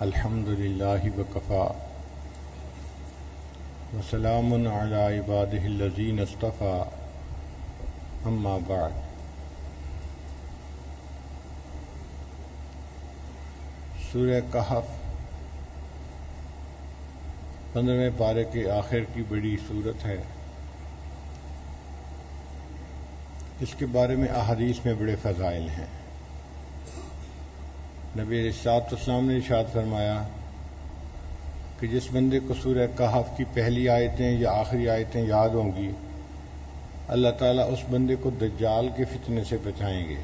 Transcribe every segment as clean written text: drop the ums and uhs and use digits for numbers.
الحمد للہ وکفا وسلام علی عبادہ الذین اصطفیٰ اما بعد۔ سورہ کہف 15ویں پارے کے آخر کی بڑی سورت ہے۔ اس کے بارے میں احادیث میں بڑے فضائل ہیں۔ نبی علیہ الصلوۃ والسلام نے ارشاد فرمایا کہ جس بندے کو سورہ کہف کی پہلی آیتیں یا آخری آیتیں یاد ہوں گی، اللہ تعالیٰ اس بندے کو دجال کے فتنے سے بچائیں گے۔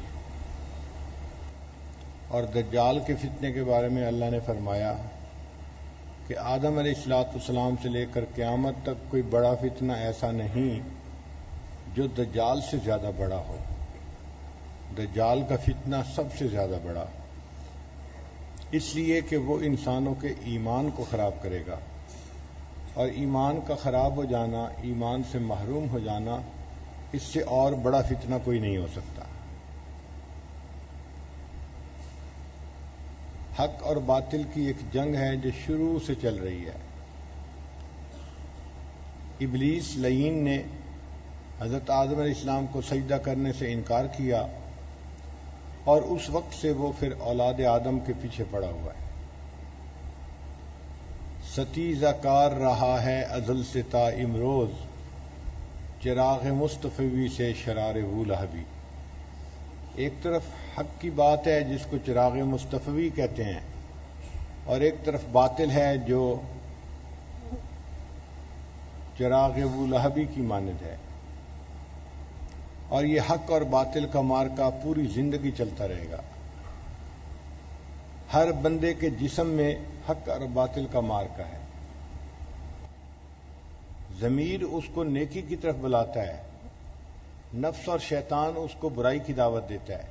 اور دجال کے فتنے کے بارے میں اللہ نے فرمایا کہ آدم علیہ الصلوۃ والسلام سے لے کر قیامت تک کوئی بڑا فتنہ ایسا نہیں جو دجال سے زیادہ بڑا ہو۔ دجال کا فتنہ سب سے زیادہ بڑا، اس لیے کہ وہ انسانوں کے ایمان کو خراب کرے گا، اور ایمان کا خراب ہو جانا، ایمان سے محروم ہو جانا، اس سے اور بڑا فتنہ کوئی نہیں ہو سکتا۔ حق اور باطل کی ایک جنگ ہے جو شروع سے چل رہی ہے۔ ابلیس لعین نے حضرت آدم علیہ السلام کو سجدہ کرنے سے انکار کیا، اور اس وقت سے وہ پھر اولاد آدم کے پیچھے پڑا ہوا ہے۔ ستیزہ کار رہا ہے ازل سے تا امروز، چراغ مصطفی سے شرار وہ لہبی۔ ایک طرف حق کی بات ہے جس کو چراغ مصطفی کہتے ہیں، اور ایک طرف باطل ہے جو چراغ وہ لہبی کی مانند ہے، اور یہ حق اور باطل کا معرکہ پوری زندگی چلتا رہے گا۔ ہر بندے کے جسم میں حق اور باطل کا معرکہ ہے۔ ضمیر اس کو نیکی کی طرف بلاتا ہے، نفس اور شیطان اس کو برائی کی دعوت دیتا ہے۔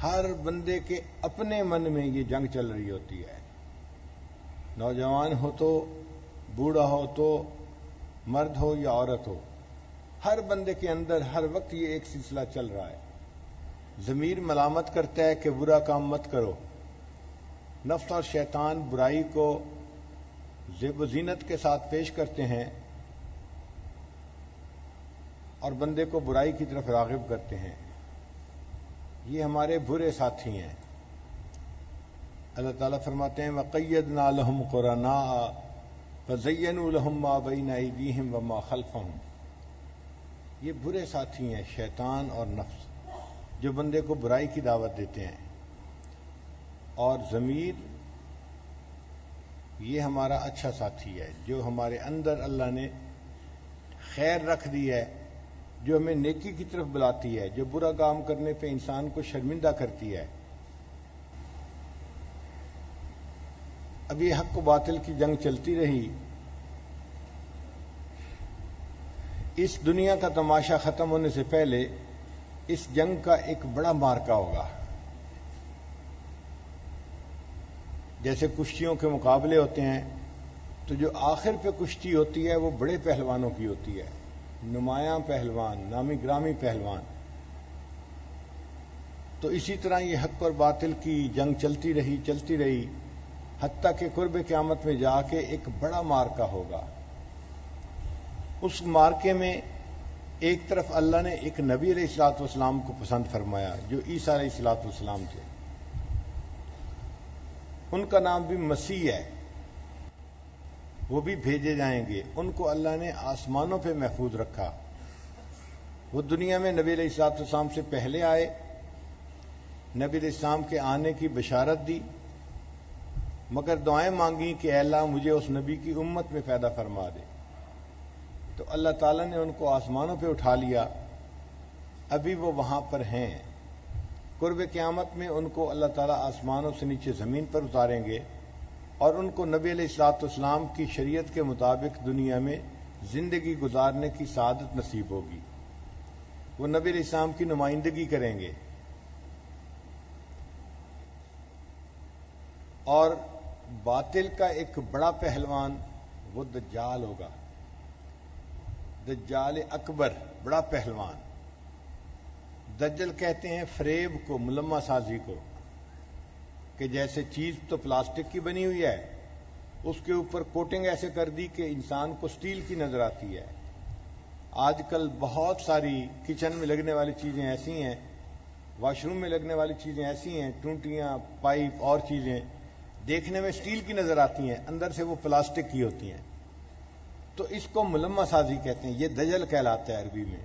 ہر بندے کے اپنے من میں یہ جنگ چل رہی ہوتی ہے، نوجوان ہو تو، بوڑھا ہو تو، مرد ہو یا عورت ہو، ہر بندے کے اندر ہر وقت یہ ایک سلسلہ چل رہا ہے۔ ضمیر ملامت کرتا ہے کہ برا کام مت کرو، نفس اور شیطان برائی کو زیب و زینت کے ساتھ پیش کرتے ہیں اور بندے کو برائی کی طرف راغب کرتے ہیں۔ یہ ہمارے برے ساتھی ہیں۔ اللہ تعالیٰ فرماتے ہیں وَقَيَّدْنَا لَهُمْ قُرَنَاءَ فَزَيَّنُوا لَهُم مَّا بَيْنَ أَيْدِيهِمْ وَمَا خَلْفَهُمْ۔ یہ برے ساتھی ہیں، شیطان اور نفس، جو بندے کو برائی کی دعوت دیتے ہیں۔ اور ضمیر یہ ہمارا اچھا ساتھی ہے، جو ہمارے اندر اللہ نے خیر رکھ دی ہے، جو ہمیں نیکی کی طرف بلاتی ہے، جو برا کام کرنے پہ انسان کو شرمندہ کرتی ہے۔ اب یہ حق و باطل کی جنگ چلتی رہی۔ اس دنیا کا تماشا ختم ہونے سے پہلے اس جنگ کا ایک بڑا معرکہ ہوگا۔ جیسے کشتیوں کے مقابلے ہوتے ہیں، تو جو آخر پہ کشتی ہوتی ہے وہ بڑے پہلوانوں کی ہوتی ہے، نمایاں پہلوان، نامی گرامی پہلوان۔ تو اسی طرح یہ حق اور باطل کی جنگ چلتی رہی حتیٰ کہ قرب قیامت میں جا کے ایک بڑا معرکہ ہوگا۔ اس معرکے میں ایک طرف اللہ نے ایک نبی علیہ الصلوۃ والسلام کو پسند فرمایا جو عیسیٰ علیہ الصلوۃ والسلام تھے۔ ان کا نام بھی مسیح ہے، وہ بھی بھیجے جائیں گے۔ ان کو اللہ نے آسمانوں پہ محفوظ رکھا۔ وہ دنیا میں نبی علیہ الصلوۃ والسلام سے پہلے آئے، نبی علیہ السلام کے آنے کی بشارت دی، مگر دعائیں مانگی کہ اے اللہ مجھے اس نبی کی امت میں پیدا فرما دے۔ تو اللہ تعالیٰ نے ان کو آسمانوں پہ اٹھا لیا، ابھی وہ وہاں پر ہیں۔ قرب قیامت میں ان کو اللہ تعالیٰ آسمانوں سے نیچے زمین پر اتاریں گے، اور ان کو نبی علیہ الصلوۃ والسلام کی شریعت کے مطابق دنیا میں زندگی گزارنے کی سعادت نصیب ہوگی۔ وہ نبی علیہ السلام کی نمائندگی کریں گے، اور باطل کا ایک بڑا پہلوان وہ دجال ہوگا، دجال اکبر، بڑا پہلوان۔ دجل کہتے ہیں فریب کو، ملمہ سازی کو۔ کہ جیسے چیز تو پلاسٹک کی بنی ہوئی ہے، اس کے اوپر کوٹنگ ایسے کر دی کہ انسان کو سٹیل کی نظر آتی ہے۔ آج کل بہت ساری کچن میں لگنے والی چیزیں ایسی ہیں، واش روم میں لگنے والی چیزیں ایسی ہیں، ٹونٹیاں، پائپ اور چیزیں دیکھنے میں سٹیل کی نظر آتی ہیں، اندر سے وہ پلاسٹک کی ہوتی ہیں۔ تو اس کو ملمہ سازی کہتے ہیں، یہ دجل کہلاتا ہے عربی میں۔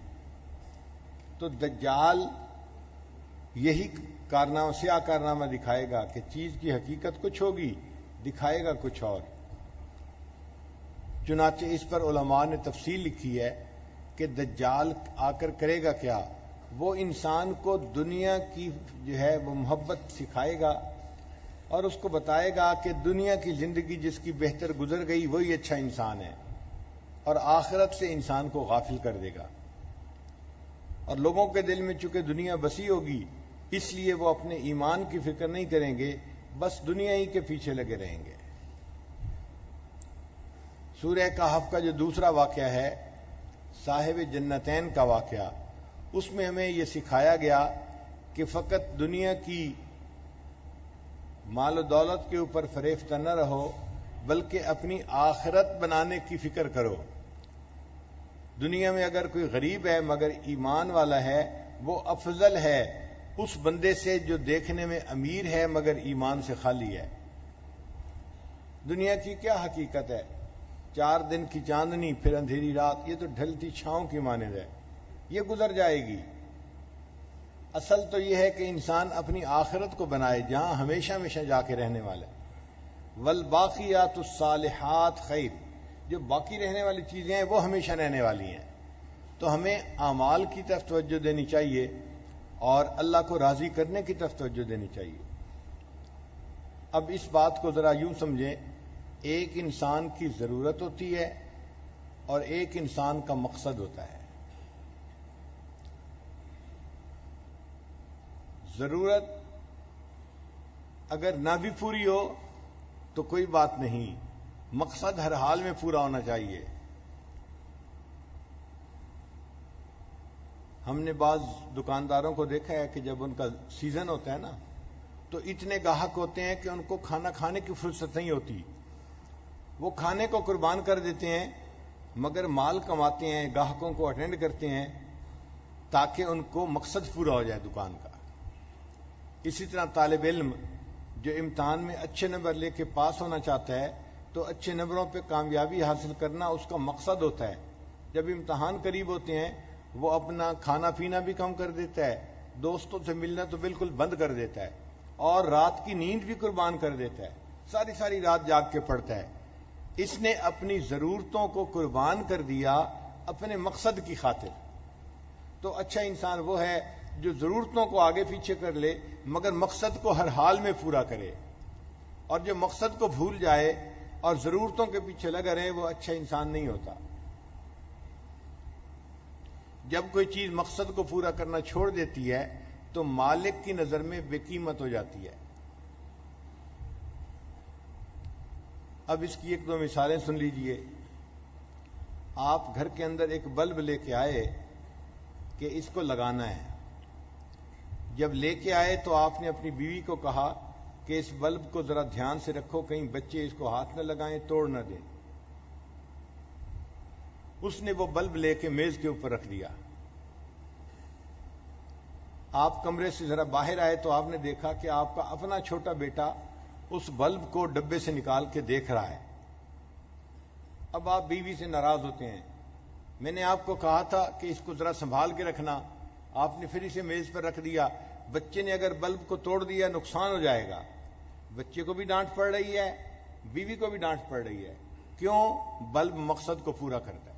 تو دجال یہی کارنامہ، سیاہ کارنامہ دکھائے گا کہ چیز کی حقیقت کچھ ہوگی، دکھائے گا کچھ اور۔ چنانچہ اس پر علماء نے تفصیل لکھی ہے کہ دجال آ کر کرے گا کیا؟ وہ انسان کو دنیا کی جو ہے وہ محبت سکھائے گا اور اس کو بتائے گا کہ دنیا کی زندگی جس کی بہتر گزر گئی وہی اچھا انسان ہے، اور آخرت سے انسان کو غافل کر دے گا۔ اور لوگوں کے دل میں چونکہ دنیا بسی ہوگی، اس لیے وہ اپنے ایمان کی فکر نہیں کریں گے، بس دنیا ہی کے پیچھے لگے رہیں گے۔ سورہ کہف کا جو دوسرا واقعہ ہے، صاحب جنتین کا واقعہ، اس میں ہمیں یہ سکھایا گیا کہ فقط دنیا کی مال و دولت کے اوپر فریفتہ نہ رہو، بلکہ اپنی آخرت بنانے کی فکر کرو۔ دنیا میں اگر کوئی غریب ہے مگر ایمان والا ہے، وہ افضل ہے اس بندے سے جو دیکھنے میں امیر ہے مگر ایمان سے خالی ہے۔ دنیا کی کیا حقیقت ہے؟ 4 دن کی چاندنی پھر اندھیری رات، یہ تو ڈھلتی چھاؤں کی مانند ہے، یہ گزر جائے گی۔ اصل تو یہ ہے کہ انسان اپنی آخرت کو بنائے جہاں ہمیشہ ہمیشہ جا کے رہنے والا ہے۔ والباقیات الصالحات خیر، جو باقی رہنے والی چیزیں ہیں وہ ہمیشہ رہنے والی ہیں۔ تو ہمیں اعمال کی طرف توجہ دینی چاہیے اور اللہ کو راضی کرنے کی طرف توجہ دینی چاہیے۔ اب اس بات کو ذرا یوں سمجھیں، ایک انسان کی ضرورت ہوتی ہے اور ایک انسان کا مقصد ہوتا ہے۔ ضرورت اگر نہ بھی پوری ہو تو کوئی بات نہیں، مقصد ہر حال میں پورا ہونا چاہیے۔ ہم نے بعض دکانداروں کو دیکھا ہے کہ جب ان کا سیزن ہوتا ہے نا، تو اتنے گاہک ہوتے ہیں کہ ان کو کھانا کھانے کی فرصت نہیں ہوتی، وہ کھانے کو قربان کر دیتے ہیں مگر مال کماتے ہیں، گاہکوں کو اٹینڈ کرتے ہیں تاکہ ان کو مقصد پورا ہو جائے دکان کا۔ اسی طرح طالب علم جو امتحان میں اچھے نمبر لے کے پاس ہونا چاہتا ہے تو اچھے نمبروں پہ کامیابی حاصل کرنا اس کا مقصد ہوتا ہے۔ جب امتحان قریب ہوتے ہیں وہ اپنا کھانا پینا بھی کم کر دیتا ہے، دوستوں سے ملنا تو بالکل بند کر دیتا ہے، اور رات کی نیند بھی قربان کر دیتا ہے، ساری رات جاگ کے پڑھتا ہے۔ اس نے اپنی ضرورتوں کو قربان کر دیا اپنے مقصد کی خاطر۔ تو اچھا انسان وہ ہے جو ضرورتوں کو آگے پیچھے کر لے مگر مقصد کو ہر حال میں پورا کرے، اور جو مقصد کو بھول جائے اور ضرورتوں کے پیچھے لگا رہے وہ اچھا انسان نہیں ہوتا۔ جب کوئی چیز مقصد کو پورا کرنا چھوڑ دیتی ہے تو مالک کی نظر میں بے قیمت ہو جاتی ہے۔ اب اس کی 1-2 مثالیں سن لیجئے۔ آپ گھر کے اندر ایک بلب لے کے آئے کہ اس کو لگانا ہے، جب لے کے آئے تو آپ نے اپنی بیوی کو کہا کہ اس بلب کو ذرا دھیان سے رکھو، کہیں بچے اس کو ہاتھ نہ لگائیں، توڑ نہ دیں۔ اس نے وہ بلب لے کے میز کے اوپر رکھ دیا۔ آپ کمرے سے ذرا باہر آئے تو آپ نے دیکھا کہ آپ کا اپنا چھوٹا بیٹا اس بلب کو ڈبے سے نکال کے دیکھ رہا ہے۔ اب آپ بیوی سے ناراض ہوتے ہیں، میں نے آپ کو کہا تھا کہ اس کو ذرا سنبھال کے رکھنا، آپ نے پھر اسے میز پر رکھ دیا۔ بچے نے اگر بلب کو توڑ دیا نقصان ہو جائے گا، بچے کو بھی ڈانٹ پڑ رہی ہے، بیوی کو بھی ڈانٹ پڑ رہی ہے۔ کیوں؟ بلب مقصد کو پورا کرتا ہے۔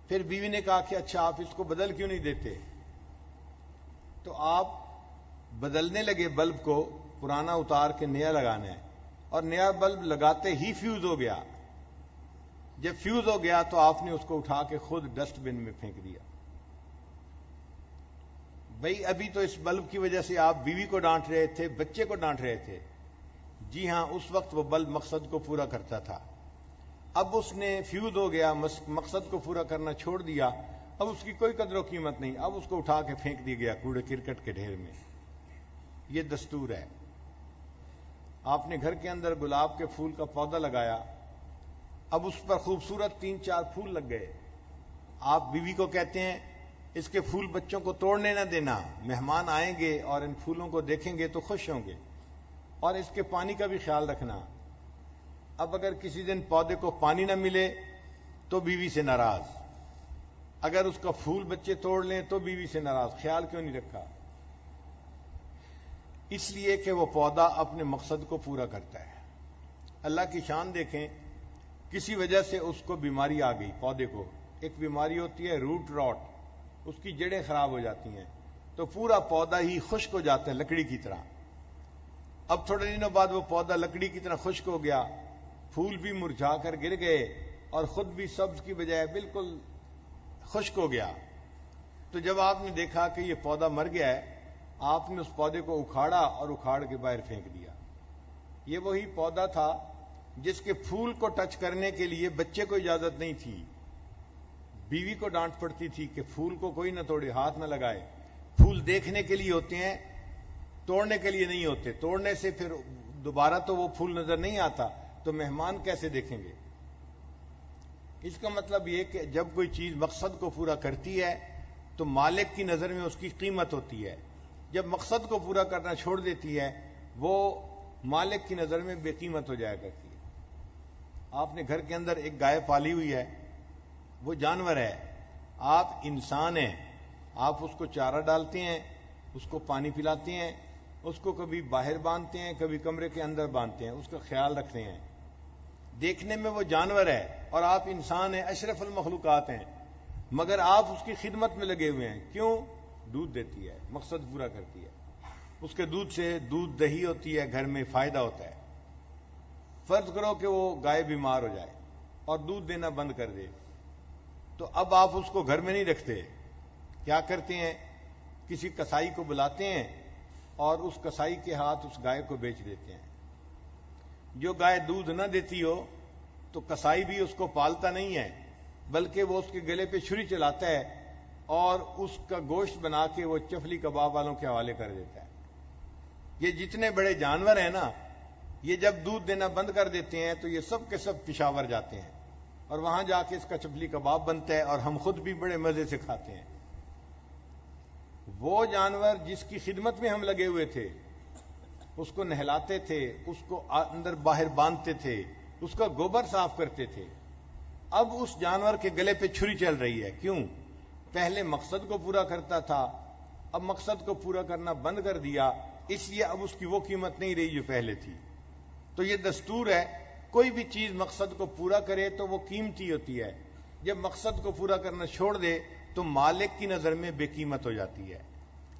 پھر بیوی نے کہا کہ اچھا آپ اس کو بدل کیوں نہیں دیتے؟ تو آپ بدلنے لگے بلب کو، پرانا اتار کے نیا لگانا ہے، اور نیا بلب لگاتے ہی فیوز ہو گیا۔ جب فیوز ہو گیا تو آپ نے اس کو اٹھا کے خود ڈسٹ بن میں پھینک دیا۔ بھئی ابھی تو اس بلب کی وجہ سے آپ بیوی کو ڈانٹ رہے تھے، بچے کو ڈانٹ رہے تھے۔ جی ہاں، اس وقت وہ بلب مقصد کو پورا کرتا تھا۔ اب اس نے فیوز ہو گیا، مقصد کو پورا کرنا چھوڑ دیا، اب اس کی کوئی قدر و قیمت نہیں، اب اس کو اٹھا کے پھینک دیا گیا کوڑے کرکٹ کے ڈھیر میں۔ یہ دستور ہے. آپ نے گھر کے اندر گلاب کے پھول کا پودا لگایا، اب اس پر خوبصورت 3-4 پھول لگ گئے. آپ بیوی کو کہتے ہیں اس کے پھول بچوں کو توڑنے نہ دینا، مہمان آئیں گے اور ان پھولوں کو دیکھیں گے تو خوش ہوں گے، اور اس کے پانی کا بھی خیال رکھنا. اب اگر کسی دن پودے کو پانی نہ ملے تو بیوی سے ناراض، اگر اس کا پھول بچے توڑ لیں تو بیوی سے ناراض. خیال کیوں نہیں رکھا؟ اس لیے کہ وہ پودا اپنے مقصد کو پورا کرتا ہے. اللہ کی شان دیکھیں، کسی وجہ سے اس کو بیماری آ گئی، پودے کو ایک بیماری ہوتی ہے روٹ راٹ، اس کی جڑیں خراب ہو جاتی ہیں تو پورا پودا ہی خشک ہو جاتا ہے لکڑی کی طرح. اب تھوڑے دنوں بعد وہ پودا لکڑی کی طرح خشک ہو گیا، پھول بھی مرجھا کر گر گئے اور خود بھی سبز کی بجائے بالکل خشک ہو گیا. تو جب آپ نے دیکھا کہ یہ پودا مر گیا ہے، آپ نے اس پودے کو اکھاڑا اور اکھاڑ کے باہر پھینک دیا. یہ وہی پودا تھا جس کے پھول کو ٹچ کرنے کے لیے بچے کو اجازت نہیں تھی، بیوی کو ڈانٹ پڑتی تھی کہ پھول کو کوئی نہ توڑے، ہاتھ نہ لگائے. پھول دیکھنے کے لیے ہوتے ہیں، توڑنے کے لیے نہیں ہوتے. توڑنے سے پھر دوبارہ تو وہ پھول نظر نہیں آتا، تو مہمان کیسے دیکھیں گے؟ اس کا مطلب یہ کہ جب کوئی چیز مقصد کو پورا کرتی ہے تو مالک کی نظر میں اس کی قیمت ہوتی ہے. جب مقصد کو پورا کرنا چھوڑ دیتی ہے وہ مالک کی نظر میں بے قیمت ہو جایا کرتی ہے. آپ نے گھر کے اندر ایک گائے پالی ہوئی ہے، وہ جانور ہے، آپ انسان ہیں، آپ اس کو چارہ ڈالتے ہیں، اس کو پانی پلاتے ہیں، اس کو کبھی باہر باندھتے ہیں، کبھی کمرے کے اندر باندھتے ہیں، اس کا خیال رکھتے ہیں. دیکھنے میں وہ جانور ہے اور آپ انسان ہیں، اشرف المخلوقات ہیں، مگر آپ اس کی خدمت میں لگے ہوئے ہیں. کیوں؟ دودھ دیتی ہے، مقصد پورا کرتی ہے. اس کے دودھ سے دودھ دہی ہوتی ہے، گھر میں فائدہ ہوتا ہے. فرض کرو کہ وہ گائے بیمار ہو جائے اور دودھ دینا بند کر دے، تو اب آپ اس کو گھر میں نہیں رکھتے. کیا کرتے ہیں؟ کسی کسائی کو بلاتے ہیں اور اس کسائی کے ہاتھ اس گائے کو بیچ دیتے ہیں. جو گائے دودھ نہ دیتی ہو تو کسائی بھی اس کو پالتا نہیں ہے، بلکہ وہ اس کے گلے پہ چھری چلاتا ہے اور اس کا گوشت بنا کے وہ چفلی کباب والوں کے حوالے کر دیتا ہے. یہ جتنے بڑے جانور ہیں نا، یہ جب دودھ دینا بند کر دیتے ہیں تو یہ سب کے سب پشاور جاتے ہیں اور وہاں جا کے اس کا چفلی کباب بنتا ہے اور ہم خود بھی بڑے مزے سے کھاتے ہیں. وہ جانور جس کی خدمت میں ہم لگے ہوئے تھے، اس کو نہلاتے تھے، اس کو اندر باہر باندھتے تھے، اس کا گوبر صاف کرتے تھے، اب اس جانور کے گلے پہ چھری چل رہی ہے. کیوں؟ پہلے مقصد کو پورا کرتا تھا، اب مقصد کو پورا کرنا بند کر دیا، اس لیے اب اس کی وہ قیمت نہیں رہی جو پہلے تھی. تو یہ دستور ہے، کوئی بھی چیز مقصد کو پورا کرے تو وہ قیمتی ہوتی ہے، جب مقصد کو پورا کرنا چھوڑ دے تو مالک کی نظر میں بے قیمت ہو جاتی ہے.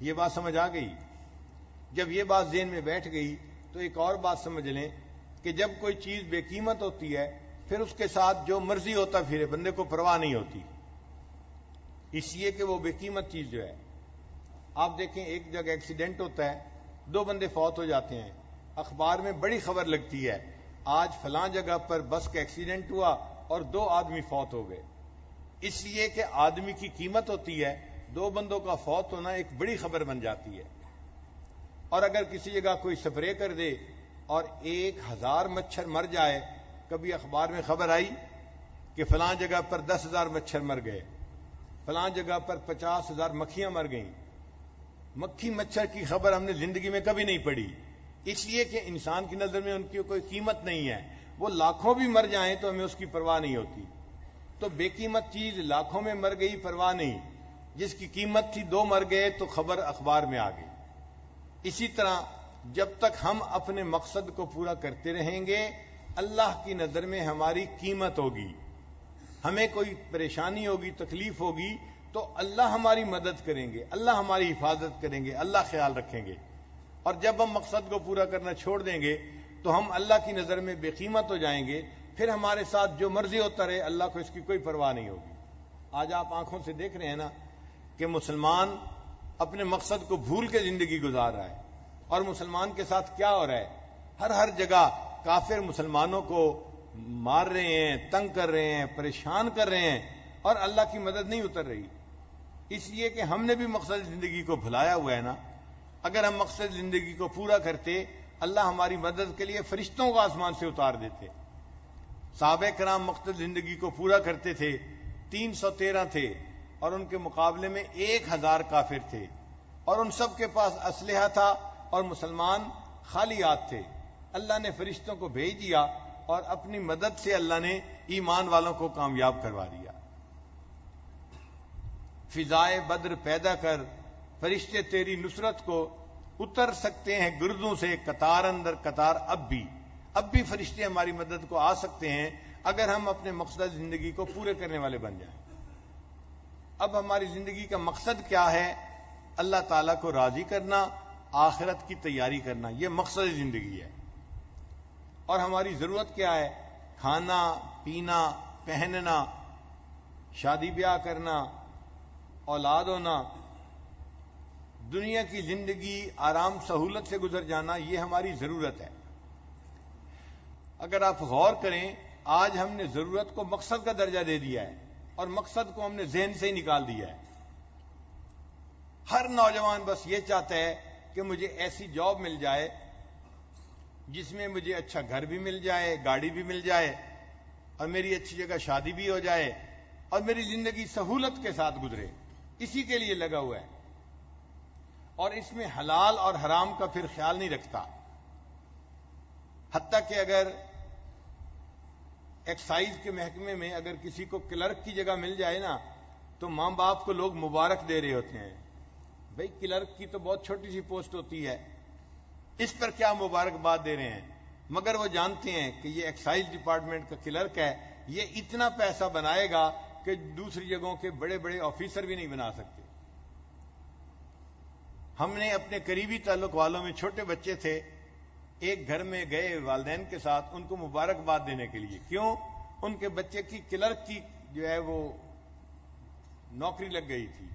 یہ بات سمجھ آ گئی؟ جب یہ بات ذہن میں بیٹھ گئی تو ایک اور بات سمجھ لیں کہ جب کوئی چیز بے قیمت ہوتی ہے پھر اس کے ساتھ جو مرضی ہوتا پھرے، بندے کو پرواہ نہیں ہوتی، اس لیے کہ وہ بے قیمت چیز جو ہے. آپ دیکھیں ایک جگہ ایکسیڈنٹ ہوتا ہے، 2 بندے فوت ہو جاتے ہیں، اخبار میں بڑی خبر لگتی ہے، آج فلاں جگہ پر بس کا ایکسیڈنٹ ہوا اور 2 آدمی فوت ہو گئے. اس لیے کہ آدمی کی قیمت ہوتی ہے، 2 بندوں کا فوت ہونا ایک بڑی خبر بن جاتی ہے. اور اگر کسی جگہ کوئی سپرے کر دے اور 1000 مچھر مر جائے، کبھی اخبار میں خبر آئی کہ فلاں جگہ پر 10,000 مچھر مر گئے، فلاں جگہ پر 50,000 مکھیاں مر گئیں. مکھی مچھر کی خبر ہم نے زندگی میں کبھی نہیں پڑھی، اس لیے کہ انسان کی نظر میں ان کی کوئی قیمت نہیں ہے. وہ لاکھوں بھی مر جائیں تو ہمیں اس کی پرواہ نہیں ہوتی. تو بے قیمت چیز لاکھوں میں مر گئی، پرواہ نہیں، جس کی قیمت تھی 2 مر گئے تو خبر اخبار میں آ گئی. اسی طرح جب تک ہم اپنے مقصد کو پورا کرتے رہیں گے، اللہ کی نظر میں ہماری قیمت ہوگی. ہمیں کوئی پریشانی ہوگی، تکلیف ہوگی تو اللہ ہماری مدد کریں گے، اللہ ہماری حفاظت کریں گے، اللہ خیال رکھیں گے. اور جب ہم مقصد کو پورا کرنا چھوڑ دیں گے تو ہم اللہ کی نظر میں بے قیمت ہو جائیں گے، پھر ہمارے ساتھ جو مرضی ہوتا رہے، اللہ کو اس کی کوئی پرواہ نہیں ہوگی. آج آپ آنکھوں سے دیکھ رہے ہیں نا کہ مسلمان اپنے مقصد کو بھول کے زندگی گزار رہا ہے، اور مسلمان کے ساتھ کیا ہو رہا ہے؟ ہر جگہ کافر مسلمانوں کو مار رہے ہیں، تنگ کر رہے ہیں، پریشان کر رہے ہیں، اور اللہ کی مدد نہیں اتر رہی. اس لیے کہ ہم نے بھی مقصد زندگی کو بھلایا ہوا ہے نا. اگر ہم مقصد زندگی کو پورا کرتے اللہ ہماری مدد کے لیے فرشتوں کو آسمان سے اتار دیتے. صحابہ کرام مقصد زندگی کو پورا کرتے تھے, 313 تھے اور ان کے مقابلے میں 1000 کافر تھے, اور ان سب کے پاس اسلحہ تھا اور مسلمان خالی ہاتھ تھے. اللہ نے فرشتوں کو بھیج دیا اور اپنی مدد سے اللہ نے ایمان والوں کو کامیاب کروا دیا. فضائے بدر پیدا کر فرشتے تیری نصرت کو اتر سکتے ہیں گردوں سے قطار اندر قطار. اب بھی فرشتے ہماری مدد کو آ سکتے ہیں اگر ہم اپنے مقصد زندگی کو پورے کرنے والے بن جائیں. اب ہماری زندگی کا مقصد کیا ہے؟ اللہ تعالیٰ کو راضی کرنا, آخرت کی تیاری کرنا, یہ مقصد زندگی ہے. اور ہماری ضرورت کیا ہے؟ کھانا پینا, پہننا, شادی بیاہ کرنا, اولاد ہونا, دنیا کی زندگی آرام سہولت سے گزر جانا, یہ ہماری ضرورت ہے. اگر آپ غور کریں, آج ہم نے ضرورت کو مقصد کا درجہ دے دیا ہے اور مقصد کو ہم نے ذہن سے ہی نکال دیا ہے. ہر نوجوان بس یہ چاہتا ہے کہ مجھے ایسی جاب مل جائے جس میں مجھے اچھا گھر بھی مل جائے, گاڑی بھی مل جائے, اور میری اچھی جگہ شادی بھی ہو جائے, اور میری زندگی سہولت کے ساتھ گزرے. اسی کے لیے لگا ہوا ہے, اور اس میں حلال اور حرام کا پھر خیال نہیں رکھتا. حتیٰ کہ اگر ایکسائز کے محکمے میں اگر کسی کو کلرک کی جگہ مل جائے نا, تو ماں باپ کو لوگ مبارک دے رہے ہوتے ہیں. بھئی کلرک کی تو بہت چھوٹی سی پوسٹ ہوتی ہے, اس پر کیا مبارکباد دے رہے ہیں؟ مگر وہ جانتے ہیں کہ یہ ایکسائز ڈپارٹمنٹ کا کلرک ہے, یہ اتنا پیسہ بنائے گا کہ دوسری جگہوں کے بڑے بڑے آفیسر بھی نہیں بنا سکتے. ہم نے اپنے قریبی تعلق والوں میں چھوٹے بچے تھے, ایک گھر میں گئے والدین کے ساتھ ان کو مبارکباد دینے کے لیے. کیوں؟ ان کے بچے کی کلرک کی جو ہے وہ نوکری لگ گئی تھی.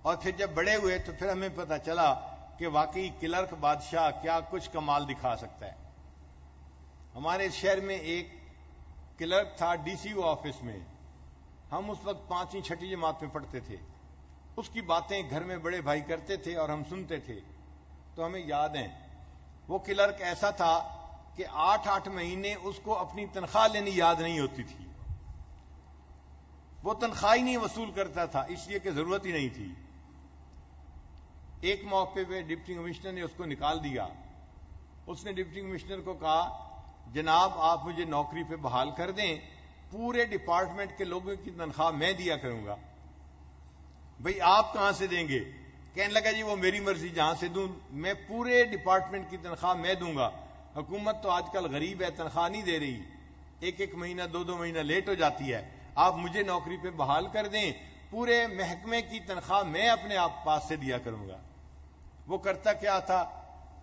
اور پھر جب بڑے ہوئے تو پھر ہمیں پتہ چلا کہ واقعی کلرک بادشاہ کیا کچھ کمال دکھا سکتا ہے. ہمارے شہر میں ایک کلرک تھا ڈی سی او آفس میں, ہم اس وقت 5ویں 6ٹھی جماعت میں پڑھتے تھے. اس کی باتیں گھر میں بڑے بھائی کرتے تھے اور ہم سنتے تھے, تو ہمیں یاد ہیں. وہ کلرک ایسا تھا کہ 8 مہینے اس کو اپنی تنخواہ لینی یاد نہیں ہوتی تھی. وہ تنخواہ ہی نہیں وصول کرتا تھا, اس لیے کہ ضرورت ہی نہیں تھی. ایک موقع پہ ڈپٹی کمشنر نے اس کو نکال دیا. اس نے ڈپٹی کمشنر کو کہا, جناب آپ مجھے نوکری پہ بحال کر دیں, پورے ڈپارٹمنٹ کے لوگوں کی تنخواہ میں دیا کروں گا. بھئی آپ کہاں سے دیں گے؟ کہنے لگا جی وہ میری مرضی, جہاں سے دوں, میں پورے ڈپارٹمنٹ کی تنخواہ میں دوں گا. حکومت تو آج کل غریب ہے, تنخواہ نہیں دے رہی, 1 مہینہ 2 مہینہ لیٹ ہو جاتی ہے. آپ مجھے نوکری پہ بحال کر دیں, پورے محکمے کی تنخواہ میں اپنے آپ پاس سے دیا کروں گا. وہ کرتا کیا تھا,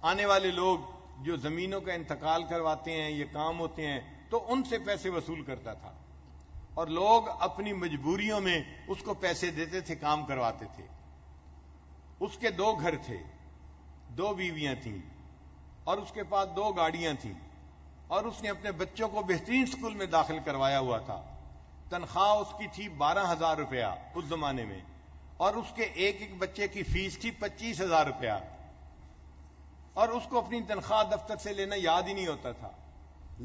آنے والے لوگ جو زمینوں کا انتقال کرواتے ہیں, یہ کام ہوتے ہیں, تو ان سے پیسے وصول کرتا تھا, اور لوگ اپنی مجبوریوں میں اس کو پیسے دیتے تھے, کام کرواتے تھے. اس کے 2 گھر تھے, 2 بیویاں تھیں, اور اس کے پاس 2 گاڑیاں تھیں, اور اس نے اپنے بچوں کو بہترین سکول میں داخل کروایا ہوا تھا. تنخواہ اس کی تھی 12,000 روپیہ اس زمانے میں, اور اس کے ایک بچے کی فیس تھی 25,000 روپیہ, اور اس کو اپنی تنخواہ دفتر سے لینا یاد ہی نہیں ہوتا تھا.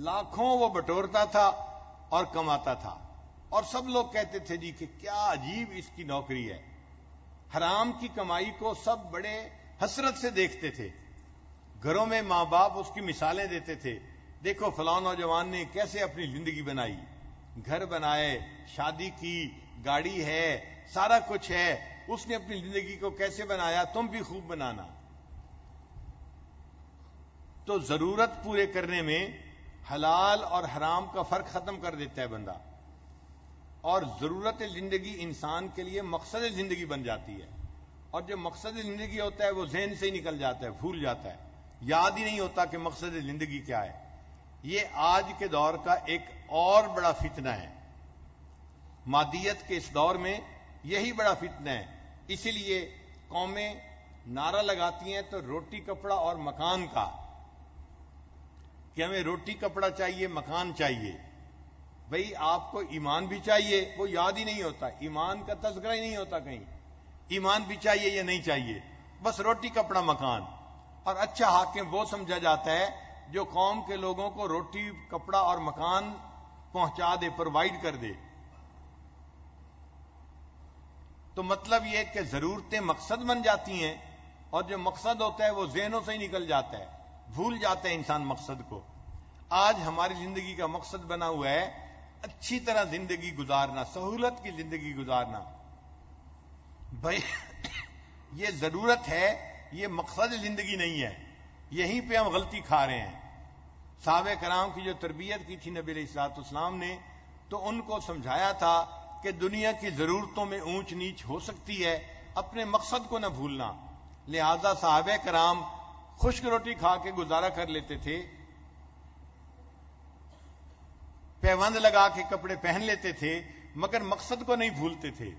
لاکھوں وہ بٹورتا تھا اور کماتا تھا, اور سب لوگ کہتے تھے جی کہ کیا عجیب اس کی نوکری ہے. حرام کی کمائی کو سب بڑے حسرت سے دیکھتے تھے. گھروں میں ماں باپ اس کی مثالیں دیتے تھے, دیکھو فلاں نوجوان نے کیسے اپنی زندگی بنائی, گھر بنائے, شادی کی, گاڑی ہے, سارا کچھ ہے, اس نے اپنی زندگی کو کیسے بنایا, تم بھی خوب بنانا. تو ضرورت پورے کرنے میں حلال اور حرام کا فرق ختم کر دیتا ہے بندہ, اور ضرورت زندگی انسان کے لیے مقصد زندگی بن جاتی ہے. اور جو مقصد زندگی ہوتا ہے وہ ذہن سے ہی نکل جاتا ہے, بھول جاتا ہے, یاد ہی نہیں ہوتا کہ مقصد زندگی کیا ہے. یہ آج کے دور کا ایک اور بڑا فتنہ ہے. مادیت کے اس دور میں یہی بڑا فتنہ ہے. اسی لیے قومیں نعرہ لگاتی ہیں تو روٹی کپڑا اور مکان کا, کہ ہمیں روٹی کپڑا چاہیے, مکان چاہیے. بھئی آپ کو ایمان بھی چاہیے, وہ یاد ہی نہیں ہوتا, ایمان کا تذکرہ ہی نہیں ہوتا کہیں. ایمان بھی چاہیے یا نہیں چاہیے, بس روٹی کپڑا مکان. اور اچھا حاکم وہ سمجھا جاتا ہے جو قوم کے لوگوں کو روٹی کپڑا اور مکان پہنچا دے، پرووائڈ کر دے. تو مطلب یہ کہ ضرورتیں مقصد بن جاتی ہیں، اور جو مقصد ہوتا ہے وہ ذہنوں سے ہی نکل جاتا ہے، بھول جاتا ہے انسان مقصد کو. آج ہماری زندگی کا مقصد بنا ہوا ہے اچھی طرح زندگی گزارنا، سہولت کی زندگی گزارنا. بھائی یہ ضرورت ہے، یہ مقصد زندگی نہیں ہے. یہیں پہ ہم غلطی کھا رہے ہیں. صحابہ کرام کی جو تربیت کی تھی نبی علیہ الصلوۃ والسلام نے، تو ان کو سمجھایا تھا کہ دنیا کی ضرورتوں میں اونچ نیچ ہو سکتی ہے، اپنے مقصد کو نہ بھولنا. لہذا صحابہ کرام خشک روٹی کھا کے گزارا کر لیتے تھے، پیوند لگا کے کپڑے پہن لیتے تھے، مگر مقصد کو نہیں بھولتے تھے.